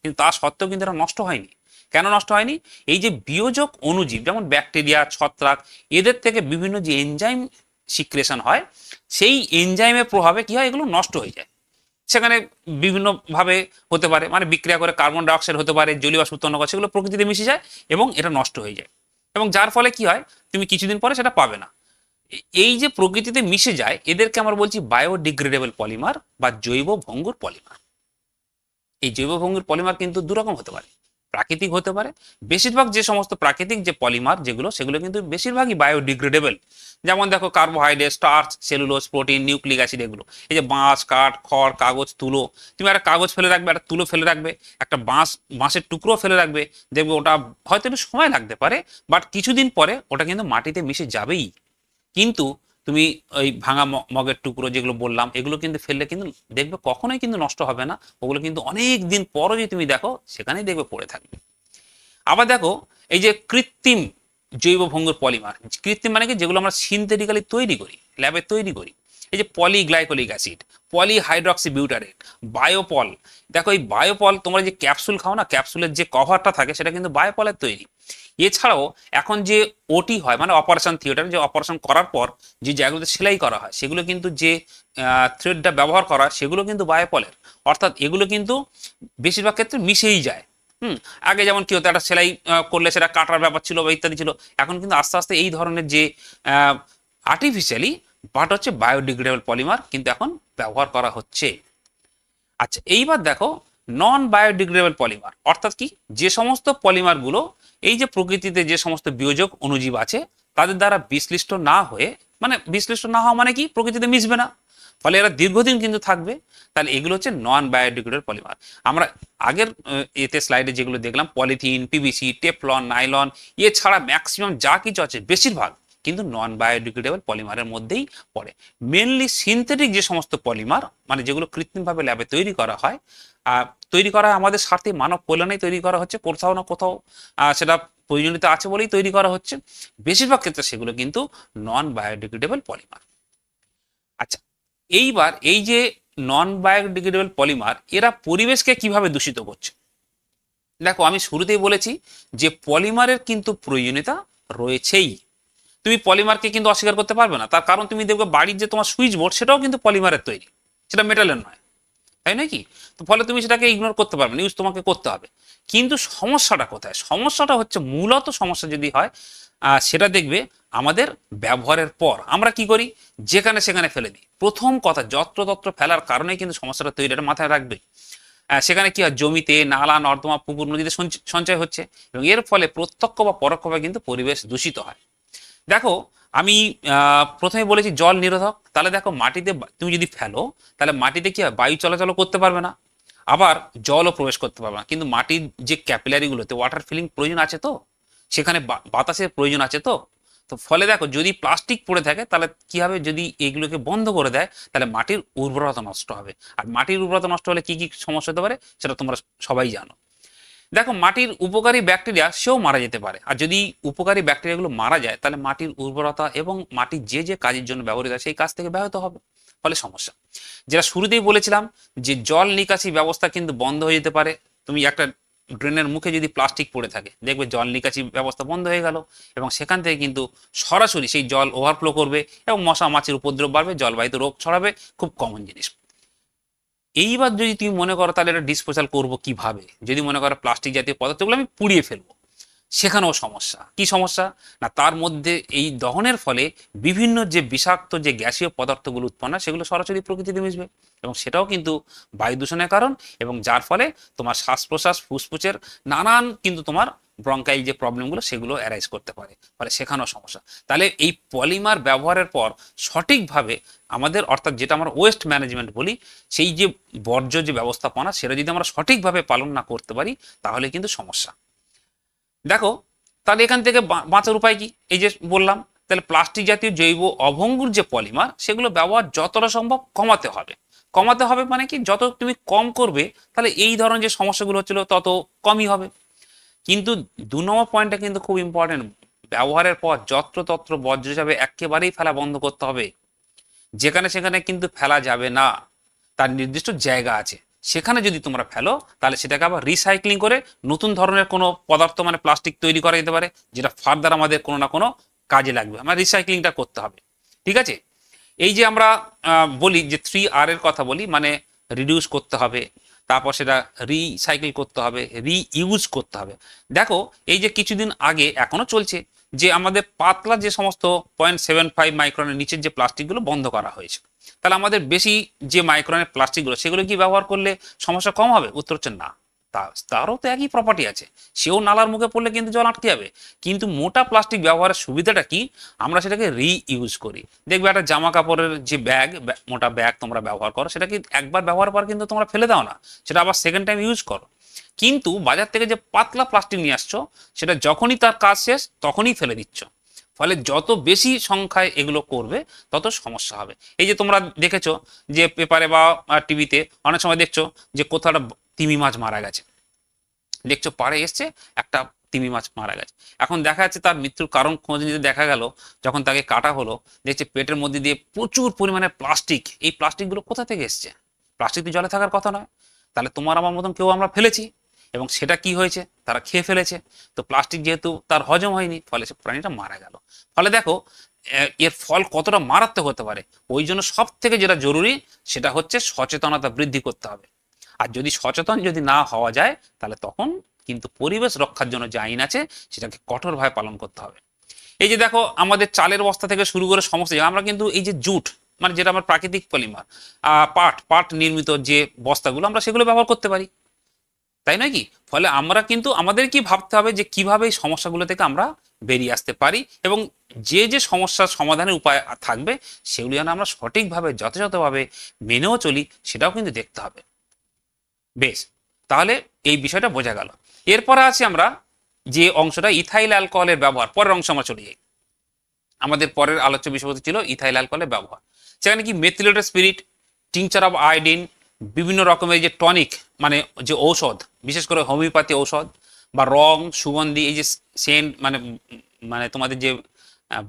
কিন্তু তা সত্ত্বেও কিন্তু এটা নষ্ট হয়নি। কেন নষ্ট হয়নি, এই যে বিয়োজক অণুজীব যেমন ব্যাকটেরিয়া, ছত্রাক, এদের থেকে বিভিন্ন যে এনজাইম সিক্রেশন হয়, সেই এনজাইমের প্রভাবে কি হয়, এগুলো নষ্ট হয়ে যায়। সেখানে বিভিন্নভাবে হতে পারে, মানে বিক্রিয়া করে কার্বন ডাইঅক্সাইড হতে পারে, জলীয় বাষ্প উৎপন্ন করে, সেগুলো প্রকৃতিতে মিশে যায় এবং এটা নষ্ট হয়ে যায়, এবং যার ফলে কি হয়, তুমি কিছুদিন পরে সেটা পাবে না। এই যে প্রকৃতিতে মিশে যায় এদেরকে আমরা বলছি বায়োডিগ্রেডেবল পলিমার বা জৈব ভঙ্গুর পলিমার। এই জৈব ভঙ্গুর পলিমার কিন্তু দুরকম হতে পারে, প্রাকৃতিক হতে পারে। বেশিরভাগ যে সমস্ত প্রাকৃতিক যে পলিমার যেগুলো, সেগুলো কিন্তু বেশিরভাগই বায়োডিগ্রেডেবল। যেমন দেখো carbohydrate, starch, cellulose, protein, nucleic acid, এগুলো। এই যে বাঁশ, কাঠ, খড়, কাগজ, তুলো, তুমি একটা কাগজ ফেলে রাখবে, একটা তুলো ফেলে রাখবে, একটা বাঁশের টুকরো ফেলে রাখবে, দেখবে ওটা হয়তো একটু সময় লাগতে পারে, বাট কিছুদিন পরে ওটা কিন্তু মাটিতে মিশে যাবেই। কিন্তু তুমি ওই ভাঙা মগের টুকরো যেগুলো বললাম, এগুলো কিন্তু ফেললে কিন্তু দেখবে কখনোই কিন্তু নষ্ট হবে না, ওগুলো কিন্তু অনেক দিন পরও যদি তুমি দেখো সেখানেই দেখবে পড়ে থাকবে। আবার দেখো এই যে কৃত্রিম জৈব ভঙ্গুর পলিমার, কৃত্রিম মানে কি, যেগুলো আমরা সিনথেটিক্যালি তৈরি করি, ল্যাবে তৈরি করি। এই যে পলিগ্লাইকোলিক অ্যাসিড, পলিহাইড্রক্সি বিউটারেট, বায়োপল। দেখো এই বায়োপল, তোমরা যে ক্যাপসুল খাও না, ক্যাপসুলের যে কভারটা থাকে সেটা কিন্তু বায়োপলের তৈরি। এছাড়াও এখন যে ওটি হয়, মানে অপারেশন থিয়েটার, যে অপারেশন করার পর যে জায়গাগুলোতে সেলাই করা হয়, সেগুলো কিন্তু যে থ্রেডটা ব্যবহার করা হয় সেগুলো কিন্তু বায়োপলের। অর্থাৎ এগুলো কিন্তু বেশিরভাগ ক্ষেত্রে মিশেই যায়। আগে যেমন কি হতো, একটা সেলাই করলে সেটা কাটার ব্যাপার ছিল বা ইত্যাদি ছিল, এখন কিন্তু আস্তে আস্তে এই ধরনের যে আর্টিফিশিয়ালি বাট হচ্ছে বায়োডিগ্রেডেবল পলিমার কিন্তু এখন ব্যবহার করা হচ্ছে। আচ্ছা, এইবার দেখো নন বায়োডিগ্রেডেবল পলিমার অর্থাৎ কি, যে সমস্ত পলিমারগুলো এই যে প্রকৃতিতে যে সমস্ত বিয়োজক অণুজীব আছে তাদের দ্বারা বিশ্লিষ্ট না হয়ে, মানে বিশ্লিষ্ট না হওয়া মানে কি, প্রকৃতিতে মিশবে না, ফলে এরা দীর্ঘদিন কিন্তু থাকবে, তাহলে এগুলো হচ্ছে নন বায়োডিগ্রেডেবল পলিমার। আমরা আগের এতে স্লাইডে যেগুলো দেখলাম, পলিথিন, পিভিসি, টেফলন, নাইলন, এছাড়া ম্যাক্সিমাম যা কিছু আছে বেশিরভাগ কিন্তু নন বায়োডিগ্রেডেবল পলিমারের মধ্যেই পড়ে। মেনলি সিনথেটিক যে সমস্ত পলিমার, মানে যেগুলো কৃত্রিমভাবে ল্যাবে তৈরি করা হয়, আমাদের স্বার্থে, মানব কল্যাণেই তৈরি করা হচ্ছে, কোথাও না কোথাও সেটা প্রয়োজনীয়তা আছে বলেই তৈরি করা হচ্ছে, বেশিরভাগ ক্ষেত্রে সেগুলো কিন্তু নন বায়োডিগ্রেডেবল পলিমার। আচ্ছা, এইবার এই যে নন বায়োডিগ্রেডেবল পলিমার, এরা পরিবেশকে কিভাবে দূষিত করছে। দেখো আমি শুরুতেই বলেছি যে পলিমারের কিন্তু প্রয়োজনীয়তা রয়েছেই, তুমি পলিমারকে কিন্তু অস্বীকার করতে পারবে না। তার কারণ তুমি দেখবে বাড়ির যে তোমার সুইচ বোর্ড সেটাও কিন্তু পলিমারের তৈরি, সেটা মেটালের নয়, তাই নয় কি? তো ফলে তুমি সেটাকে ইগনোর করতে পারবে না, ইউজ তোমাকে করতে হবে। কিন্তু সমস্যাটা কোথায়, সমস্যাটা হচ্ছে মূলত সমস্যা যদি হয় সেটা দেখবে আমাদের ব্যবহারের পর আমরা কি করি, যেখানে সেখানে ফেলে দিই। প্রথম কথা, যত্রতত্র ফেলার কারণে কিন্তু সমস্যাটা তৈরি, এটা মাথায় রাখবে। সেখানে কি হয়, জমিতে, নালা, নর্দমা, পুকুর, নদীতে সঞ্চয় হচ্ছে এবং এর ফলে প্রত্যক্ষ বা পরোক্ষভাবে কিন্তু পরিবেশ দূষিত হয়। দেখো আমি প্রথমে বলেছি জল নিরোধক, তাহলে দেখো মাটিতে তুমি যদি ফেলো তাহলে মাটিতে কি হয়, বায়ু চলাচল করতে পারবে না, আবার জলও প্রবেশ করতে পারবে না। কিন্তু মাটির যে ক্যাপিলারিগুলোতে ওয়াটার ফিলিং প্রয়োজন আছে, তো সেখানে বাতাসের প্রয়োজন আছে। তো তো ফলে দেখো, যদি প্লাস্টিক পড়ে থাকে তাহলে কি হবে, যদি এগুলোকে বন্ধ করে দেয় তাহলে মাটির উর্বরতা নষ্ট হবে। আর মাটির উর্বরতা নষ্ট হলে কি কি সমস্যা হতে পারে সেটা তোমরা সবাই জানো। দেখো, মাটির উপকারী ব্যাকটেরিয়া সেও মারা যেতে পারে। আর যদি উপকারী ব্যাকটেরিয়াগুলো মারা যায় তাহলে মাটির উর্বরতা এবং মাটির যে যে কাজের জন্য ব্যবহৃত হয় সেই কাজ থেকে ব্যাহত হবে, ফলে সমস্যা। যেটা শুরুতেই বলেছিলাম যে জল নিকাশি ব্যবস্থা কিন্তু বন্ধ হয়ে যেতে পারে। তুমি একটা ড্রেনের মুখে যদি প্লাস্টিক পড়ে থাকে, দেখবে জল নিকাশি ব্যবস্থা বন্ধ হয়ে গেল, এবং সেখান থেকে কিন্তু সরাসরি সেই জল ওভারফ্লো করবে এবং মশা মাছির উপদ্রব বাড়বে, জলবাহিত রোগ ছড়াবে, খুব কমন জিনিস। এইবার যদি তুমি মনে করো তাহলে এটা ডিসপোজাল করবো কিভাবে, যদি মনে করো প্লাস্টিক জাতীয় পদার্থগুলো আমি পুড়িয়ে ফেলবো, সেখানেও সমস্যা। কি সমস্যা না, তার মধ্যে এই দহনের ফলে বিভিন্ন যে বিষাক্ত যে গ্যাসীয় পদার্থগুলো উৎপন্ন হয় সেগুলো সরাসরি প্রকৃতিতে মিশবে, এবং সেটাও কিন্তু বায়ু দূষণের কারণ, এবং যার ফলে তোমার শ্বাস প্রশ্বাস ফুসফুসের নানান কিন্তু তোমার ব্রঙ্কাইল যে প্রবলেমগুলো সেগুলো অ্যারাইজ করতে পারে, ফলে সেখানেও সমস্যা। তাহলে এই পলিমার ব্যবহারের পর সঠিকভাবে আমাদের, অর্থাৎ যেটা আমরা ওয়েস্ট ম্যানেজমেন্ট বলি, সেই যে বর্জ্য যে ব্যবস্থাপনা সেটা যদি আমরা সঠিকভাবে পালন না করতে পারি তাহলে কিন্তু সমস্যা। দেখো, তাহলে এখান থেকে বাঁচার উপায় কি, এই যে বললাম, তাহলে প্লাস্টিক জাতীয় জৈব অভঙ্গুর যে পলিমার সেগুলো ব্যবহার যতটা সম্ভব কমাতে হবে। কমাতে হবে মানে কি, যত তুমি কম করবে তাহলে এই ধরনের যে সমস্যাগুলো হচ্ছিল তত কমই হবে। কিন্তু 2 নম্বর পয়েন্টটা কিন্তু খুব ইম্পর্টেন্ট, ব্যবহারের পর যত্রতত্র বর্জ্য যাবে একেবারেই ফেলা বন্ধ করতে হবে। যেখানে সেখানে কিন্তু ফেলা যাবে না, তার নির্দিষ্ট জায়গা আছে, সেখানে যদি তোমরা ফেলো তাহলে সেটাকে আবার রিসাইক্লিং করে নতুন ধরনের কোনো পদার্থ মানে প্লাস্টিক তৈরি করা যেতে পারে, যেটা ফার্দার আমাদের কোনো না কোনো কাজে লাগবে। আমরা রিসাইক্লিংটা করতে হবে, ঠিক আছে। এই যে আমরা বলি যে 3R এর কথা বলি, মানে রিডিউস করতে হবে, তারপর সেটা রিসাইকেল করতে হবে, রিইউজ করতে হবে। দেখো, এই যে কিছুদিন আগে এখনো চলছে যে আমাদের পাতলা যে সমস্ত 0.75 মাইক্রনের নিচের যে প্লাস্টিকগুলো বন্ধ করা হয়েছে, তাহলে আমাদের বেশি যে মাইক্রনের প্লাস্টিকগুলো সেগুলো কি ব্যবহার করলে সমস্যা কম হবে? উত্তর হচ্ছে না। তারও তো একই প্রপার্টি আছে, সেও নালার মুখে পড়লে কিন্তু জল আটকে যাবে। কিন্তু মোটা প্লাস্টিক ব্যবহারের সুবিধাটা কি, আমরা সেটাকে রিইউজ করি। দেখবে একটা জামা কাপড়ের যে ব্যাগ, মোটা ব্যাগ তোমরা ব্যবহার করো, সেটা কি একবার ব্যবহার পর কিন্তু তোমরা ফেলে দাও না, সেটা আবার সেকেন্ড টাইম ইউজ করো। কিন্তু বাজার থেকে যে পাতলা প্লাস্টিক নিয়ে আসছো সেটা যখনই তার কাজ শেষ তখনই ফেলে দিচ্ছ, ফলে যত বেশি সংখ্যায় এগুলো করবে তত সমস্যা হবে। এই যে তোমরা দেখেছো যে পেপারে বা টিভিতে অনেক সময় দেখছো যে কোথাও একটা তিমি মাছ মারা গেছে, দেখছো পাড়ে এসছে একটা তিমি মাছ মারা গেছে। এখন দেখা যাচ্ছে তার মৃত্যুর কারণ খোঁজ নিতে দেখা গেল, যখন তাকে কাটা হলো দেখছে পেটের মধ্যে দিয়ে প্রচুর পরিমাণে প্লাস্টিক। এই প্লাস্টিকগুলো কোথা থেকে এসছে? প্লাস্টিক তো জলে থাকার কথা নয়। তাহলে তোমার আমার মতন কেউ আমরা ফেলেছি, এবং সেটা কি হয়েছে, তারা খেয়ে ফেলেছে। তো প্লাস্টিক যেহেতু তার হজম হয়নি, ফলে সে প্রাণীটা মারা গেল। ফলে দেখো এর ফল কতটা মারাত্মক হতে পারে। ওই জন্য সব থেকে যেটা জরুরি সেটা হচ্ছে সচেতনতা বৃদ্ধি করতে হবে। আর যদি সচেতন যদি না হওয়া যায় তাহলে তখন কিন্তু পরিবেশ রক্ষার জন্য যে আইন আছে সেটাকে কঠোরভাবে পালন করতে হবে। এই যে দেখো, আমাদের চালের বস্তা থেকে শুরু করে সমস্ত আমরা কিন্তু এই যে জুট, মানে যেটা আমার প্রাকৃতিক পলিমার, পাট নির্মিত যে বস্তাগুলো আমরা সেগুলো ব্যবহার করতে পারি, তাই নয় কি? ফলে আমরা কিন্তু আমাদের কি ভাবতে হবে যে কিভাবে এই সমস্যাগুলো থেকে আমরা বেরিয়ে আসতে পারি, এবং যে যে সমস্যার সমাধানের উপায় থাকবে সেগুলি যেন আমরা সঠিকভাবে যথাযথভাবে মেনেও চলি, সেটাও কিন্তু দেখতে হবে। বেশ, তাহলে এই বিষয়টা বোঝা গেল। এরপরে আছে আমরা যে অংশটা ইথাইল অ্যালকোহলের ব্যবহার, পরের অংশ আমরা চলে যাই। আমাদের পরের আলোচ্য বিষয়বস্তু ছিল ইথাইল অ্যালকোহলের ব্যবহার। সেখানে কি methylated spirit, tincture of iodine, বিভিন্ন রকমের যে টনিক মানে যে ঔষধ, বিশেষ করে হোমিওপ্যাথি ঔষধ, বা রং সুগন্ধি, এই যে সেন্ট মানে মানে তোমাদের যে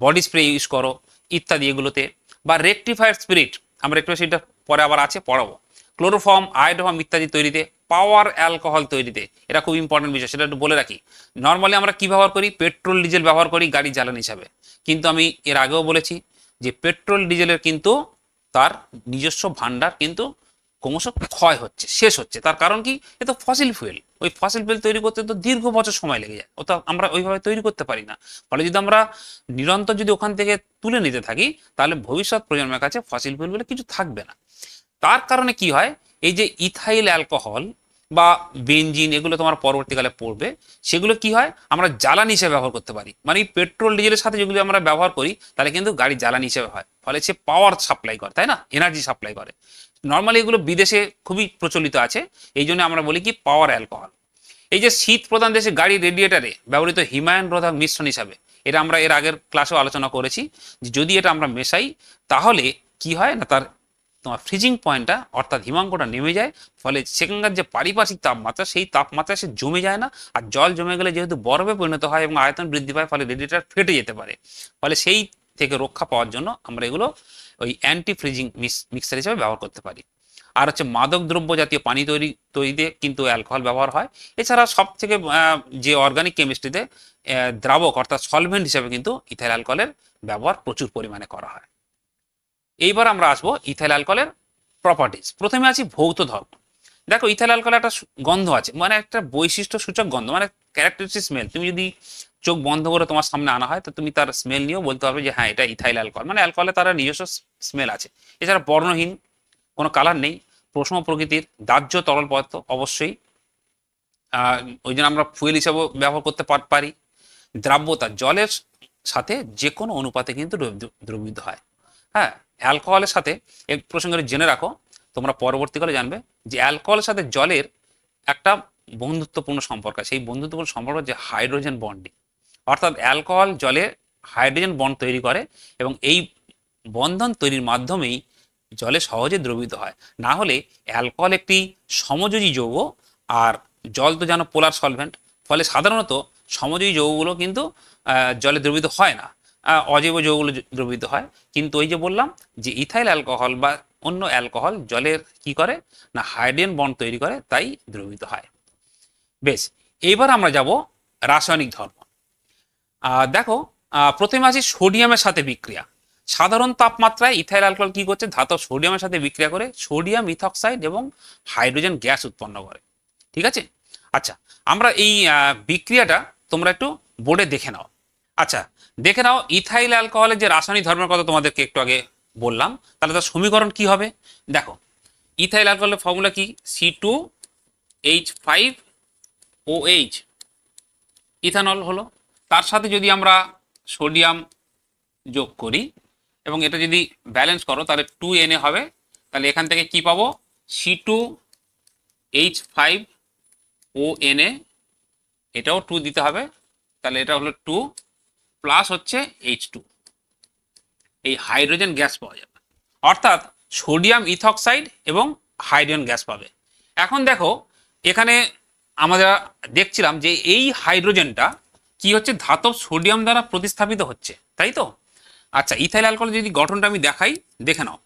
বডি স্প্রে ইউজ করো ইত্যাদি এগুলোতে, বা রেকটিফায়ার স্পিরিট, আমরা একটু সেটা পরে আবার আছে পড়াবো, ক্লোরোফর্ম, আয়োডোফর্ম ইত্যাদি তৈরিতে, পাওয়ার অ্যালকোহল তৈরিতে। এটা খুব ইম্পর্টেন্ট বিষয়, সেটা একটু বলে রাখি। নর্মালি আমরা কি ব্যবহার করি? পেট্রোল ডিজেল ব্যবহার করি গাড়ি জ্বালানি হিসাবে, কিন্তু আমি এর আগেও বলেছি যে পেট্রোল ডিজেলের কিন্তু তার নিজস্ব ভান্ডার কিন্তু ক্রমশ ক্ষয় হচ্ছে, শেষ হচ্ছে। তার কারণ কি? এ তো ফসিল ফুয়েল, ওই ফসিল ফুয়েল তৈরি করতে তো দীর্ঘ বছর সময় লেগে যায়, ওটা আমরা ওইভাবে তৈরি করতে পারি না। ফলে যদি আমরা নিরন্তর যদি ওখান থেকে তুলে নিতে থাকি তাহলে ভবিষ্যৎ প্রজন্মের কাছে ফসিল ফুয়েল বলে কিছু থাকবে না। তার কারণে কি হয়, এই যে ইথাইল অ্যালকোহল বা বেনজিন এগুলো তোমার পরবর্তীকালে পড়বে, সেগুলো কি হয় আমরা জ্বালানি হিসেবে ব্যবহার করতে পারি। মানে পেট্রোল ডিজেলের সাথে যেগুলো আমরা ব্যবহার করি তাহলে কিন্তু গাড়ি জ্বালানি হিসেবে হয়, ফলে সে পাওয়ার সাপ্লাই করে, তাই না, এনার্জি সাপ্লাই করে। নর্মালি এগুলো বিদেশে খুবই প্রচলিত আছে, এই জন্য আমরা বলি কি পাওয়ার অ্যালকোহল। এই যে শীত প্রধান দেশে গাড়ি রেডিয়েটারে ব্যবহৃত হিমায়ন রোধক মিশ্রণ হিসাবে, এটা আমরা এর আগের ক্লাসেও আলোচনা করেছি যে যদি এটা আমরা মেশাই তাহলে কি হয় না, তার তোমার ফ্রিজিং পয়েন্টটা অর্থাৎ হিমাঙ্কটা নেমে যায়, ফলে সেখানকার যে পারিপার্শ্বিক তাপমাত্রা সেই তাপমাত্রা সে জমে যায় না, আর জল জমে গেলে যেহেতু বরফে পরিণত হয় এবং আয়তন বৃদ্ধি পায়, ফলে রেডিয়েটার ফেটে যেতে পারে। ফলে সেই থেকে রক্ষা পাওয়ার জন্য আমরা এগুলো ওই অ্যান্টি ফ্রিজিং মিক্সার হিসেবে ব্যবহার করতে পারি। আর হচ্ছে মাদক দ্রব্য জাতীয় পানি তৈরিতে কিন্তু অ্যালকোহল ব্যবহার হয়। এছাড়া সব থেকে যে অর্গানিক কেমিস্ট্রিতে দ্রাবক অর্থাৎ সলভেন্ট হিসেবে কিন্তু ইথাইল অ্যালকোহলের ব্যবহার প্রচুর পরিমাণে করা হয়। এইবার আমরা আসবো ইথাইল অ্যালকোহলের প্রপার্টিজ। প্রথমে আছি ভৌত ধর্ম। দেখো ইথাইল অ্যালকোহলের একটা গন্ধ আছে, মানে একটা বৈশিষ্ট্য সূচক গন্ধ, মানে ক্যারেক্টারিস্টিক স্মেল। তুমি যদি চোখ বন্ধ করে তোমার সামনে আনা হয় তো তুমি তার স্মেল নিয়েও বলতে পারবে যে হ্যাঁ এটা ইথাইল অ্যালকোহল, মানে অ্যালকোহলে তার নিজস্ব স্মেল আছে। এছাড়া বর্ণহীন, কোনো কালার নেই, প্রশ্ন প্রকৃতির, দাহ্য তরল পদার্থ অবশ্যই, ওই জন্য আমরা ফুয়েল হিসাবেও ব্যবহার করতে পারি। দ্রাব্যতা, জলের সাথে যে কোনো অনুপাতে কিন্তু দ্রবীভূত হয়। হ্যাঁ, অ্যালকোহলের সাথে এই প্রসঙ্গে জেনে রাখো, তোমরা পরবর্তীকালে জানবে যে অ্যালকোহলের সাথে জলের একটা বন্ধুত্বপূর্ণ সম্পর্ক আছে। সেই বন্ধুত্বপূর্ণ সম্পর্ক হচ্ছে হাইড্রোজেন বন্ডিং, অর্থাৎ অ্যালকোহল জলে হাইড্রোজেন বন্ড তৈরি করে এবং এই বন্ধন তৈরির মাধ্যমেই জলে সহজে দ্রবীভূত হয়। না হলে অ্যালকোহল একটি সমযোজী যৌগ, আর জল তো যেন পোলার সলভেন্ট, ফলে সাধারণত সমযোজী যৌগগুলো কিন্তু জলে দ্রবীভূত হয় না, অজৈব যৌগগুলো দ্রবীভূত হয়। কিন্তু ওই যে বললাম যে ইথাইল অ্যালকোহল বা অন্য অ্যালকোহল জলের কি করে না হাইড্রোজেন বন্ড তৈরি করে, তাই দ্রবীভূত হয়। বেশ, এইবার আমরা যাব রাসায়নিক ধর্ম। দেখো প্রথমে আছে সোডিয়ামের সাথে বিক্রিয়া। সাধারণ তাপমাত্রায় ইথাইল অ্যালকোহল কি করছে, ধাতব সোডিয়ামের সাথে বিক্রিয়া করে সোডিয়াম ইথক্সাইড এবং হাইড্রোজেন গ্যাস উৎপন্ন করে। ঠিক আছে, আচ্ছা আমরা এই বিক্রিয়াটা তোমরা একটু বোর্ডে দেখে নাও। আচ্ছা দেখে নাও, ইথাইল অ্যালকোহলের যে রাসায়নিক ধর্মের কথা তোমাদেরকে একটু আগে বললাম, তাহলে তার সমীকরণ কি হবে। দেখো ইথাইল অ্যালকোহলের ফর্মুলা কি, C2H5OH, ইথানল হলো। তার সাথে যদি আমরা সোডিয়াম যোগ করি এবং এটা যদি ব্যালেন্স করো তাহলে 2Na হবে। তাহলে এখান থেকে কি পাবো, C2H5ONA, এটাও 2 দিতে হবে, তাহলে এটা হলো 2 প্লাস হচ্ছে H2, এই হাইড্রোজেন গ্যাস পাওয়া যাবে, অর্থাৎ সোডিয়াম ইথক্সাইড এবং হাইড্রোজেন গ্যাস পাবে। এখন দেখো এখানে আমরা দেখছিলাম যে এই হাইড্রোজেনটা কি হচ্ছে, ধাতব সোডিয়াম দ্বারা প্রতিস্থাপিত হচ্ছে, তাই তো। আচ্ছা ইথাইল অ্যালকোহল যদি গঠনটা আমি দেখাই, দেখে নাও।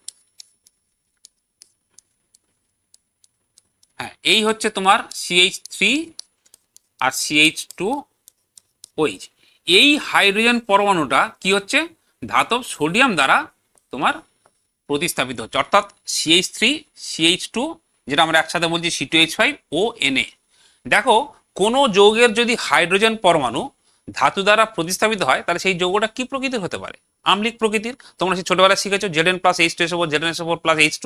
হ্যাঁ, এই হচ্ছে তোমার CH3 আর CH2OH। এই হাইড্রোজেন পরমাণুটা কি হচ্ছে, ধাতব সোডিয়াম দ্বারা তোমার প্রতিস্থাপিত হচ্ছে, অর্থাৎ CH3CH2, যেটা আমরা একসাথে বলছি C2H5ONA। দেখো কোনো যৌগের যদি হাইড্রোজেন পরমাণু ধাতু দ্বারা প্রতিস্থাপিত হয় তাহলে সেই যৌগটা কি প্রকৃতির হতে পারে, আম্লিক প্রকৃতির। তোমরা সেই ছোটবেলায় শিখেছো Zn+H2SO4 Zn+SO4+H2,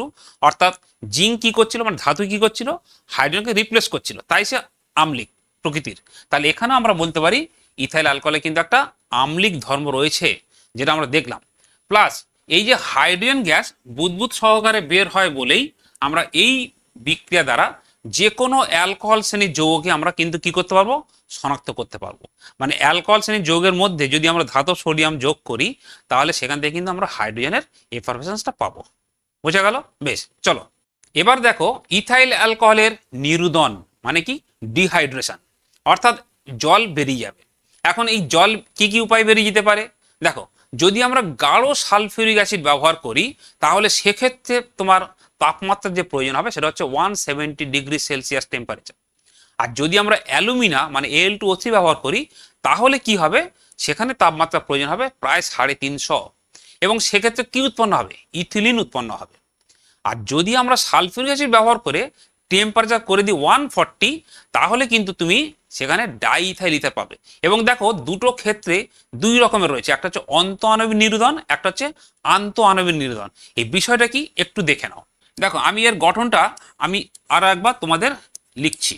অর্থাৎ জিঙ্ক কি করছিল, মানে ধাতু কি করছিল, হাইড্রোজেনকে রিপ্লেস করছিল, তাই সে আম্লিক প্রকৃতির। তাহলে এখানে আমরা বলতে পারি ইথাইল অ্যালকোহলে কিন্তু একটা আম্লিক ধর্ম রয়েছে, যেটা আমরা দেখলাম। প্লাস এই যে হাইড্রোজেন গ্যাস বুদবুদ সহকারে বের হয় বলেই আমরা এই বিক্রিয়া দ্বারা যে কোনো অ্যালকোহল শ্রেণীর যৌগকে আমরা কিন্তু কি করতে পারবো, শনাক্ত করতে পারবো। মানে অ্যালকোহল শ্রেণীর যৌগের মধ্যে যদি আমরা ধাতব সোডিয়াম যোগ করি তাহলে সেখান থেকে কিন্তু আমরা হাইড্রোজেনের এফারভেসেন্সটা পাবো। বোঝা গেল? বেশ, চলো এবার দেখো ইথাইল অ্যালকোহলের নিরুদন মানে কি, ডিহাইড্রেশন, অর্থাৎ জল বেরিয়ে যাবে। এখন এই জল কি কি উপায় বেরিয়ে যেতে পারে, দেখো যদি আমরা গাঢ় সালফিউরিক অ্যাসিড ব্যবহার করি তাহলে সেক্ষেত্রে তোমার তাপমাত্রার যে প্রয়োজন হবে সেটা হচ্ছে 170 ডিগ্রি সেলসিয়াস টেম্পারেচার। আর যদি আমরা অ্যালুমিনা মানে Al2O3 ব্যবহার করি তাহলে কি হবে, সেখানে তাপমাত্রা প্রয়োজন হবে প্রায় 350, এবং সেক্ষেত্রে কি উৎপন্ন হবে, ইথিলিন উৎপন্ন হবে। আর যদি আমরা সালফিউরিক অ্যাসিড ব্যবহার করে টেম্পারেচার করে দিই 140, তাহলে কিন্তু তুমি সেখানে ডাইইথাইল ইথার পাবে। এবং দেখো দুটো ক্ষেত্রে দুই রকমের রয়েছে, একটা হচ্ছে অন্ত আণবিক নিরোধন, একটা হচ্ছে আন্ত আণবিক নিরোধন। এই বিষয়টা কি একটু দেখে নাও। দেখো আমি এর গঠনটা আমি আরো একবার তোমাদের লিখছি।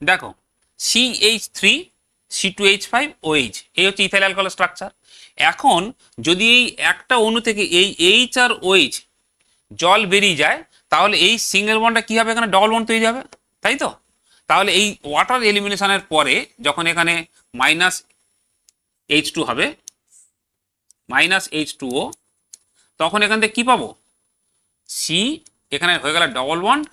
দেখো CH3 C2H5OH, এই হচ্ছে ইথাইল অ্যালকোহলের স্ট্রাকচার। এখন যদি এই একটা অণু থেকে এই H আর OH জল বেরিয়ে যায়, তাহলে এই সিঙ্গেল বন্ডটা কি হবে, এখানে ডবল বন্ড তৈরি হবে, তাই তো? তাহলে এই ওয়াটার এলিমিনেশনের পরে যখন এখানে -H2 হবে, -H2O, তখন এখান থেকে কি পাবো, সি, এখানে হয়ে গেল ডবল বন্ড,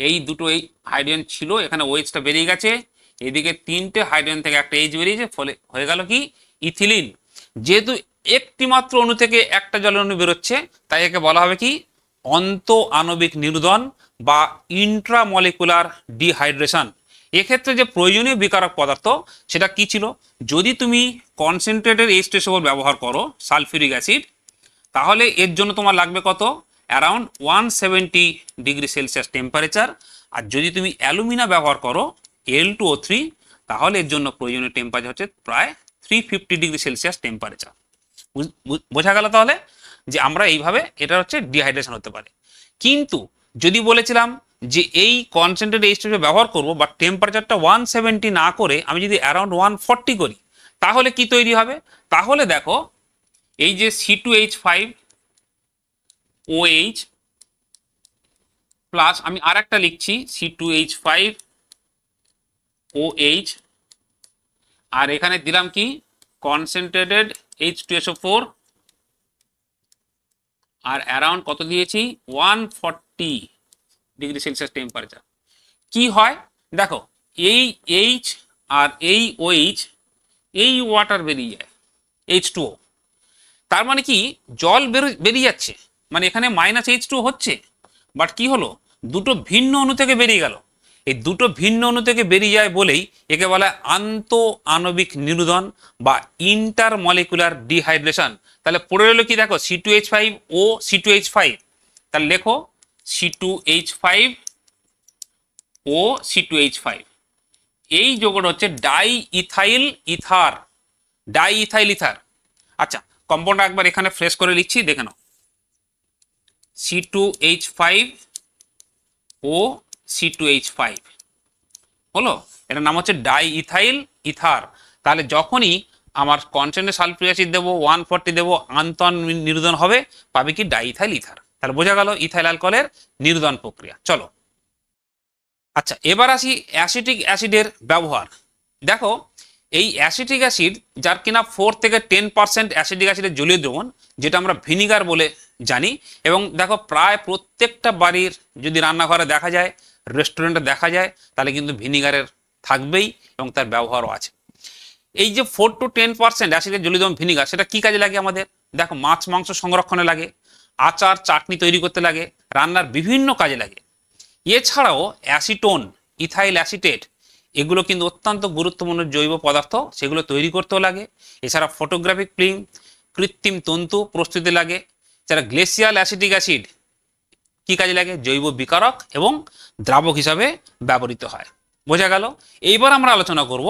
এই দুটো এই হাইড্রোজেন ছিল, এখানে ওএইচটা বেরিয়ে গেছে, এদিকে তিনটে হাইড্রোজেন থেকে একটা এইচ বেরিয়েছে, ফলে হয়ে গেল কি ইথিলিন। যেহেতু একটি মাত্র অণু থেকে একটা জলের অণু বেরোচ্ছে, তাই একে বলা হবে কি অন্ত আণবিক নির্দন বা ইন্ট্রামলিকুলার ডিহাইড্রেশন। এক্ষেত্রে যে প্রয়োজনীয় বিকারক পদার্থ সেটা কি ছিল, যদি তুমি কনসেন্ট্রেটেড H2SO4 ব্যবহার করো সালফিউরিক অ্যাসিড, তাহলে এর জন্য তোমার লাগবে কত, অ্যারাউন্ড 170 ডিগ্রি সেলসিয়াস টেম্পারেচার। আর যদি তুমি অ্যালুমিনা ব্যবহার করো L2O3, তাহলে এর জন্য প্রয়োজনীয় টেম্পারেচার হচ্ছে প্রায় 350 ডিগ্রি সেলসিয়াস টেম্পারেচার। বোঝা গেল তাহলে যে আমরা এইভাবে এটা হচ্ছে ডিহাইড্রেশন হতে পারে। কিন্তু যদি বলেছিলাম যে এই কনসেন্ট্রেটেড H2SO ব্যবহার করব, বাট টেম্পারেচারটা 170 না করে আমি যদি অ্যারাউন্ড 140 করি, তাহলে কি তৈরি হবে, তাহলে দেখো এই যে C2H5OH প্লাস আমি আর একটা লিখছি C2H5OH, আর এখানে দিলাম কি কনসেন্ট্রেটেড H2SO4, আর অ্যারাউন্ড কত দিয়েছি 140 ডিগ্রি সেলসিয়াস টেম্পারেচার। কি হয় দেখো, এই H আর এই OH, এই ওয়াটার বেরিয়ে যায় H2O, তার মানে কি জল বেরিয়ে যাচ্ছে, মানে এখানে -H2 হচ্ছে, বাট কি হলো দুটো ভিন্ন অণু থেকে বেরিয়ে গেল। এই দুটো ভিন্ন অণু থেকে বেরিয়ে যায় বলেই একে বলা হয় আন্ত আণবিক নির্দন বা ইন্টারমলিকুলার ডিহাইড্রেশন। তাহলে পড়ে রইল কি দেখো C2H5O C2H5, তাহলে লেখো C2H5O C2H5, এই যৌগটা হচ্ছে die ethyl ether, die ethyl ether. আচ্ছা কম্পাউন্ডটা একবার এখানে ফ্রেশ করে লিখছি, দেখে নাও C2H5O C2H5 হলো, এটার নাম হচ্ছে ডাই ইথাইল ইথার। তাহলে যখনই আমার কনসেন্ট্রেটেড সালফিউরিক অ্যাসিড দেবো 140 দেবো, আন্তঃ নির্দন হবে, পাবে কি ডাই ইথাইল ইথার। তাহলে বোঝা গেল ইথাইল অ্যালকোহলের নির্দন প্রক্রিয়া। চলো আচ্ছা এবার আসি অ্যাসিটিক অ্যাসিডের ব্যবহার। দেখো এই অ্যাসিটিক অ্যাসিড যার কিনা 4 থেকে 10% অ্যাসিটিক অ্যাসিডের জলীয় দ্রবণ, যেটা আমরা ভিনিগার বলে জানি, এবং দেখো প্রায় প্রত্যেকটা বাড়ির যদি রান্নাঘরে দেখা যায়, রেস্টুরেন্টে দেখা যায়, তাহলে কিন্তু ভিনিগারের থাকবেই এবং তার ব্যবহারও আছে। এই যে 4 to 10% অ্যাসিডের জলীয় দ্রবণ ভিনিগার, সেটা কি কাজে লাগে আমাদের, দেখো মাছ মাংস সংরক্ষণে লাগে, আচার চাটনি তৈরি করতে লাগে, রান্নার বিভিন্ন কাজে লাগে। এছাড়াও অ্যাসিটোন, ইথাইল অ্যাসিটেট, এগুলো কিন্তু অত্যন্ত গুরুত্বপূর্ণ জৈব পদার্থ, সেগুলো তৈরি করতেও লাগে। এছাড়া ফটোগ্রাফিক ফিল্ম, কৃত্রিম তন্তু প্রস্তুতি লাগে। এছাড়া গ্লেসিয়াল অ্যাসিটিক অ্যাসিড কি কাজে লাগে, জৈব বিকারক এবং দ্রাবক হিসাবে ব্যবহৃত হয়। বোঝা গেল। এইবার আমরা আলোচনা করব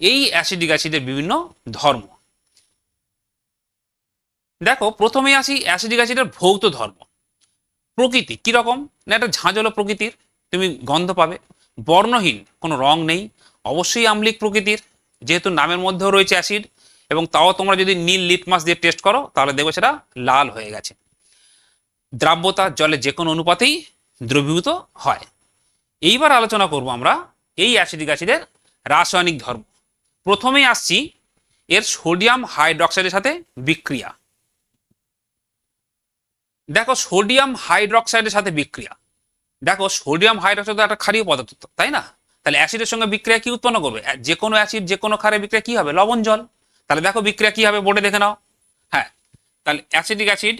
এই অ্যাসিটিক অ্যাসিডের বিভিন্ন ধর্ম। দেখো প্রথমে আসি অ্যাসিটিক অ্যাসিডের ভৌত ধর্ম। প্রকৃতি কিরকম না, একটা ঝাঁঝালো প্রকৃতির, তুমি গন্ধ পাবে, বর্ণহীন, কোনো রং নেই, অবশ্যই আম্লিক প্রকৃতির, যেহেতু নামের মধ্যেও রয়েছে অ্যাসিড, এবং তাও তোমরা যদি নীল লিটমাস দিয়ে টেস্ট করো তাহলে দেখবে সেটা লাল হয়ে গেছে। দ্রাব্যতা জলে যে কোনো অনুপাতেই দ্রবীভূত হয়। এইবার আলোচনা করব আমরা এই অ্যাসিটিক অ্যাসিডের রাসায়নিক ধর্ম। প্রথমেই আসছি এর সোডিয়াম হাইড্রক্সাইডের সাথে বিক্রিয়া। দেখো সোডিয়াম হাইড্রক্সাইডের সাথে বিক্রিয়া, দেখো সোডিয়াম হাইড্রক্সাইড একটা ক্ষারীয় পদার্থ, তাই না? তাহলে অ্যাসিডের সঙ্গে বিক্রিয়া কি উৎপন্ন করবে, যে কোনো অ্যাসিড যে কোনো ক্ষারে বিক্রিয়া কি হবে, লবণ জল। তাহলে দেখো বিক্রিয়া কি হবে, বোর্ডে দেখে নাও। হ্যাঁ, তাহলে অ্যাসিডিক অ্যাসিড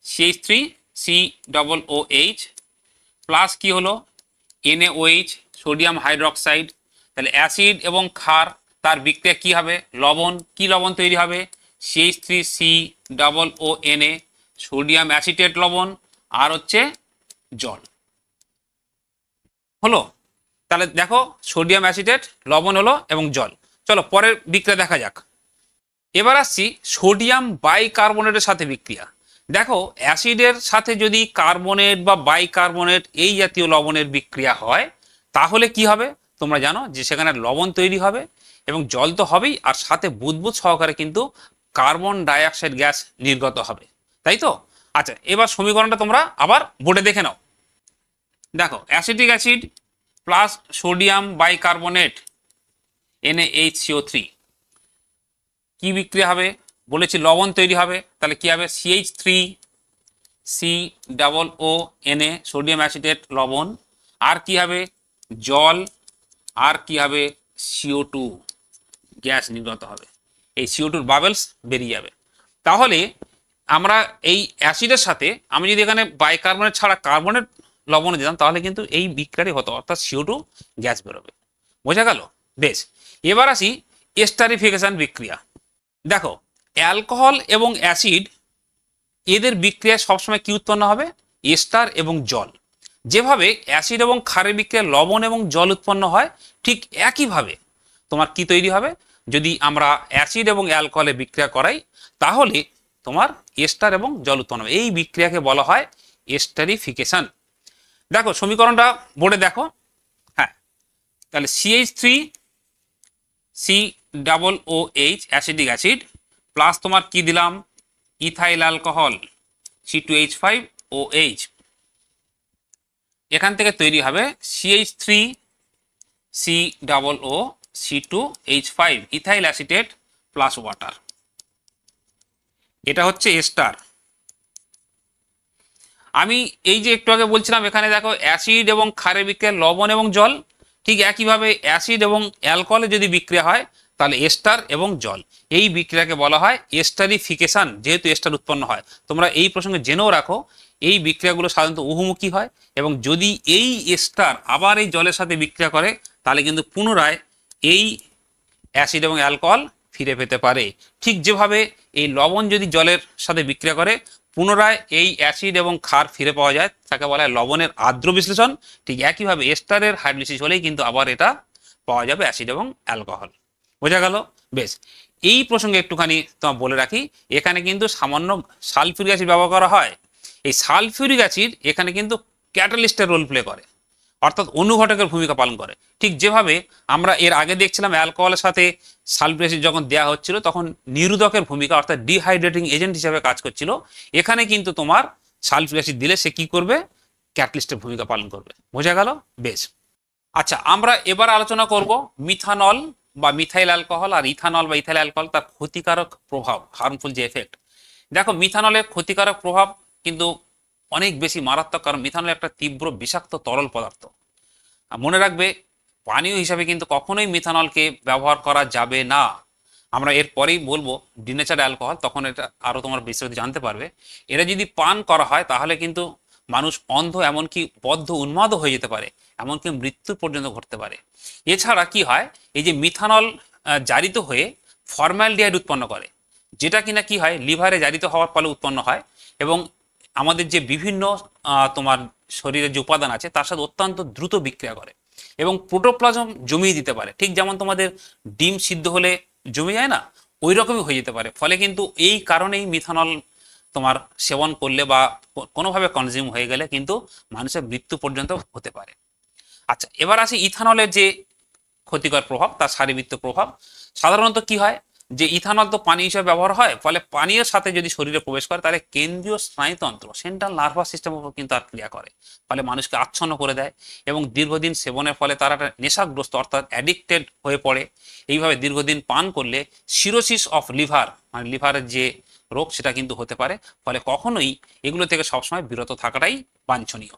CH3COOH প্লাস কি হলো NaOH, সোডিয়াম হাইড্রক্সাইড। তাহলে অ্যাসিড এবং ক্ষার তার বিক্রিয়া কি হবে, লবণ। কি লবণ তৈরি হবে, CH3COONA, সোডিয়াম অ্যাসিটেট লবণ, আর হচ্ছে জল হলো। তাহলে দেখো সোডিয়াম অ্যাসিটেট লবণ হলো এবং জল। চলো পরের বিক্রিয়া দেখা যাক। এবার আসছি সোডিয়াম বাইকার্বনেটের সাথে বিক্রিয়া। দেখো অ্যাসিডের সাথে যদি কার্বনেট বা বাইকার্বনেট এই জাতীয় লবণের বিক্রিয়া হয়, তাহলে কি হবে তোমরা জানো যে সেখানে লবণ তৈরি হবে এবং জল তো হবেই, আর সাথে বুদবুদ সহকারে কিন্তু কার্বন ডাইঅক্সাইড গ্যাস নির্গত হবে, তাই তো? আচ্ছা, এবার সমীকরণটা তোমরা আবার বোর্ডে দেখে নাও। দেখো, acetic acid plus sodium bicarbonate NaHCO3 কি বিক্রিয়া হবে? বলেছি লবণ তৈরি হবে, তাহলে কি হবে? CH3COO সোডিয়াম অ্যাসিটেট লবণ, আর কি হবে? জল, আর কি হবে? CO2 গ্যাস নির্গত হবে। এই CO2 বাবেলস বেরিয়ে যাবে। তাহলে আমরা এই অ্যাসিডের সাথে আমি যদি এখানে বাইকার্বনেট ছাড়া কার্বনেট লবণ দিতাম, তাহলে কিন্তু এই বিক্রিয়াটি হতো, অর্থাৎ CO2 গ্যাস বেরোবে। বোঝা গেল? বেশ, এবার আসি এস্টারিফিকেশন বিক্রিয়া। দেখো, অ্যালকোহল এবং অ্যাসিড এদের বিক্রিয়ায় সবসময় কি উৎপন্ন হবে? এস্টার এবং জল। যেভাবে অ্যাসিড এবং ক্ষারের বিক্রিয়ায় লবণ এবং জল উৎপন্ন হয়, ঠিক একইভাবে তোমার কি তৈরি হবে? যদি আমরা অ্যাসিড এবং অ্যালকোহলে বিক্রিয়া করাই, তাহলে তোমার এস্টার এবং জল উৎপন্ন হবে। এই বিক্রিয়াকে বলা হয় এস্টারিফিকেশন। দেখো সমীকরণটা বোর্ডে দেখো। হ্যাঁ, তাহলে CH3COOH অ্যাসিডিক অ্যাসিড প্লাস তোমার কি দিলাম? ইথাইল অ্যালকোহল C2H5OH, এখান থেকে তৈরি হবে CH3COOC2H5 ethyl acetate plus water. এটা হচ্ছে এস্টার। আমি এই যে একটু আগে বলছিলাম, এখানে দেখো অ্যাসিড এবং ক্ষারের বিক্রিয়া লবণ এবং জল, ঠিক একইভাবে অ্যাসিড এবং অ্যালকোহলে যদি বিক্রিয়া হয়, তাহলে এস্টার এবং জল, এই বিক্রিয়াকে বলা হয় এস্টারিফিকেশন। যেহেতু এস্টার উৎপন্ন হয়, তোমরা এই প্রসঙ্গে জেনেও রাখো, এই বিক্রিয়াগুলো সাধারণত উহুমুখী হয়, এবং যদি এই এস্টার আবার এই জলের সাথে বিক্রিয়া করে, তাহলে কিন্তু পুনরায় এই অ্যাসিড এবং অ্যালকোহল ফিরে পেতে পারে। ঠিক যেভাবে এই লবণ যদি জলের সাথে বিক্রিয়া করে পুনরায় এই অ্যাসিড এবং ক্ষার ফিরে পাওয়া যায়, তাকে বলা হয় লবণের আর্দ্র বিশ্লেষণ। ঠিক একইভাবে এস্টারের হাইড্রোলিসিস হলেই কিন্তু আবার এটা পাওয়া যাবে অ্যাসিড এবং অ্যালকোহল। বোঝা গেল? বেশ, এই প্রসঙ্গে একটুখানি তোমার বলে রাখি, এখানে কিন্তু সামান্য সালফিউরিক অ্যাসিড ব্যবহার করা হয়। এই সালফিউরিক অ্যাসিড এখানে কিন্তু ক্যাটালিস্টের রোল প্লে করে, অর্থাৎ অনুঘটকের ভূমিকা পালন করে। ঠিক যেভাবে আমরা এর আগে দেখছিলাম অ্যালকোহলের সাথে সালফিউরিক অ্যাসিড যখন দেওয়া হচ্ছিল, তখন নিরোধকের ভূমিকা অর্থাৎ ডিহাইড্রেটিং এজেন্ট হিসেবে কাজ করছিল। এখানে কিন্তু তোমার সালফিউরিক অ্যাসিড দিলে সে কি করবে? ক্যাটালিস্টের ভূমিকা পালন করবে। বোঝা গেল? বেশ, আচ্ছা, আমরা এবার আলোচনা করব মিথানল বা মিথাইল অ্যালকোহল আর ইথানল বা ইথাইল অ্যালকোহল, তার ক্ষতিকারক প্রভাব, হার্মফুল যে এফেক্ট। দেখো, মিথানলের ক্ষতিকারক প্রভাব কিন্তু অনেক বেশি মারাত্মক, কারণ মিথানল একটা তীব্র বিষাক্ত তরল পদার্থ। মনে রাখবে, পানীয় হিসাবে কিন্তু কখনোই মিথানলকে ব্যবহার করা যাবে না। আমরা এরপরেই বলবো ডিনেচার অ্যালকোহল, তখন এটা আরও তোমার বিস্তারিত জানতে পারবে। এরা যদি পান করা হয়, তাহলে কিন্তু মানুষ অন্ধ, এমনকি বদ্ধ উন্মাদও হয়ে যেতে পারে, এমনকি মৃত্যু পর্যন্ত ঘটতে পারে। এছাড়া কি হয়, এই যে মিথানল জারিত হয়ে ফর্মালডিহাইড উৎপন্ন করে, যেটা কিনা কি হয়, লিভারে জারিত হওয়ার ফলে উৎপন্ন হয়, এবং আমাদের যে বিভিন্ন তোমার শরীরের যে উপাদান আছে তার সাথে অত্যন্ত দ্রুত বিক্রিয়া করে, এবং প্রোটোপ্লাজম জমিয়ে দিতে পারে। ঠিক যেমন তোমাদের ডিম সিদ্ধ হলে জমে যায় না, ওই রকমই হয়ে যেতে পারে। ফলে কিন্তু এই কারণেই মিথানল তোমার সেবন করলে বা কোনোভাবে কনজিউম হয়ে গেলে কিন্তু মানুষের মৃত্যু পর্যন্ত হতে পারে। আচ্ছা, এবার আসি ইথানলের যে ক্ষতিকর প্রভাব, তার শারীরবৃত্তীয় প্রভাব। সাধারণত কি হয়, যে ইথানল তো পানি হিসেবে ব্যবহার হয়, ফলে পানীয়ের সাথে যদি শরীরে প্রবেশ করে, তাহলে কেন্দ্রীয় স্নায়ুতন্ত্র, সেন্ট্রাল নার্ভাস সিস্টেমের উপর কিন্তু আর ক্রিয়া করে, ফলে মানুষকে আচ্ছন্ন করে দেয়, এবং দীর্ঘদিন সেবনের ফলে তারা একটা নেশাগ্রস্ত অর্থাৎ অ্যাডিক্টেড হয়ে পড়ে। এইভাবে দীর্ঘদিন পান করলে সিরোসিস অফ লিভার, মানে লিভারের যে রোগ, সেটা কিন্তু হতে পারে। ফলে কখনোই এগুলো থেকে সবসময় বিরত থাকাটাই বাঞ্ছনীয়।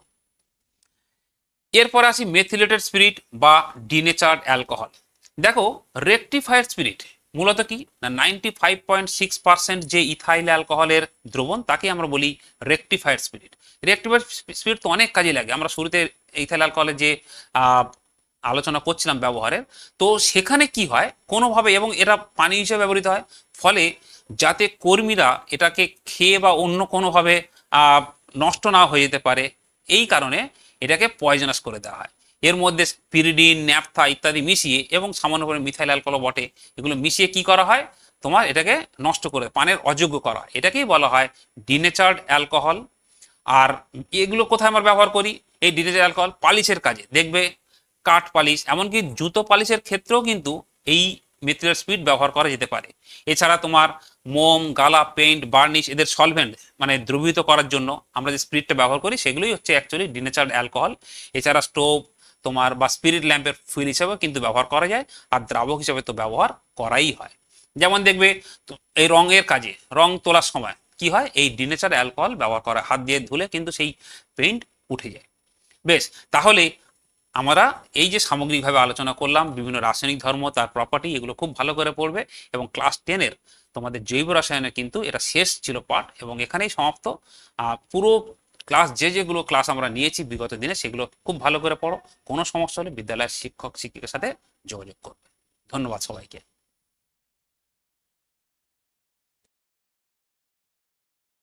এরপর আসি মেথিলেটেড স্পিরিট বা ডিনেচার্ড অ্যালকোহল। দেখো, রেকটিফায়ার স্পিরিট মূলত কি না, 95.6% যে ইথাইল অ্যালকোহলের দ্রবণ, তাকে আমরা বলি রেকটিফায়ার স্পিরিট। রেকটিফায়ার স্পিরিট তো অনেক কাজে লাগে। আমরা শুরুতে ইথাইল অ্যালকোহলের যে আলোচনা করছিলাম ব্যবহারের, তো সেখানে কি হয় কোনোভাবে, এবং এটা পানি হিসেবে ব্যবহৃত হয়, ফলে যাতে কর্মীরা এটাকে খেয়ে বা অন্য কোনোভাবে নষ্ট না হয়ে যেতে পারে, এই কারণে এটাকে পয়জনাস করে দেওয়া হয়। এর মধ্যে স্পিরিডিন, ন্যাপথা ইত্যাদি মিশিয়ে, এবং সামান্য করে মিথাইল অ্যালকোহল বটে, এগুলো মিশিয়ে কি করা হয়, তোমার এটাকে নষ্ট করে পানের অযোগ্য করা হয়। এটাকেই বলা হয় ডিনেচার্ড অ্যালকোহল। আর এগুলো কোথায় আমরা ব্যবহার করি? এই ডিনেচার্ড অ্যালকোহল পালিশের কাজে, দেখবে কাঠ পালিশ, এমনকি জুতো পালিশের ক্ষেত্রেও কিন্তু এই মিথিলের স্পিড ব্যবহার করা যেতে পারে। এছাড়া তোমার মোম, গালা, পেইন্ট, বার্নিশ এদের সলভেন্ট মানে দ্রবীভূত করার জন্য আমরা যে স্পিরিটটা ব্যবহার করি সেগুলোই হচ্ছে অ্যাকচুয়ালি ডিনেচার্ড অ্যালকোহল। এছাড়া স্টোভ তোমার বা স্পিরিট ল্যাম্পের ফুয়েল হিসাবেও কিন্তু ব্যবহার করা যায়, আর দ্রাবক হিসাবে তো ব্যবহার করাই হয়। যেমন দেখবে এই রঙের কাজে রং তোলার সময় কি হয়, এই ডিনেচার অ্যালকোহল ব্যবহার করা, হাত দিয়ে ধুলে কিন্তু সেই পেইন্ট উঠে যায়। বেশ, তাহলে আমরা এই যে সামগ্রিকভাবে আলোচনা করলাম বিভিন্ন রাসায়নিক ধর্ম, তার প্রপার্টি, এগুলো খুব ভালো করে পড়বে। এবং ক্লাস 10-এর তোমাদের জৈব রসায়নের কিন্তু এটা শেষ ছিল পাঠ, এবং এখানেই সমাপ্ত। পুরো ক্লাস যেগুলো ক্লাস আমরা নিয়েছি বিগত দিনে সেগুলো খুব ভালো করে পড়ো। কোনো সমস্যা হলে বিদ্যালয়ের শিক্ষক শিক্ষিকার সাথে যোগাযোগ করবে। ধন্যবাদ সবাইকে।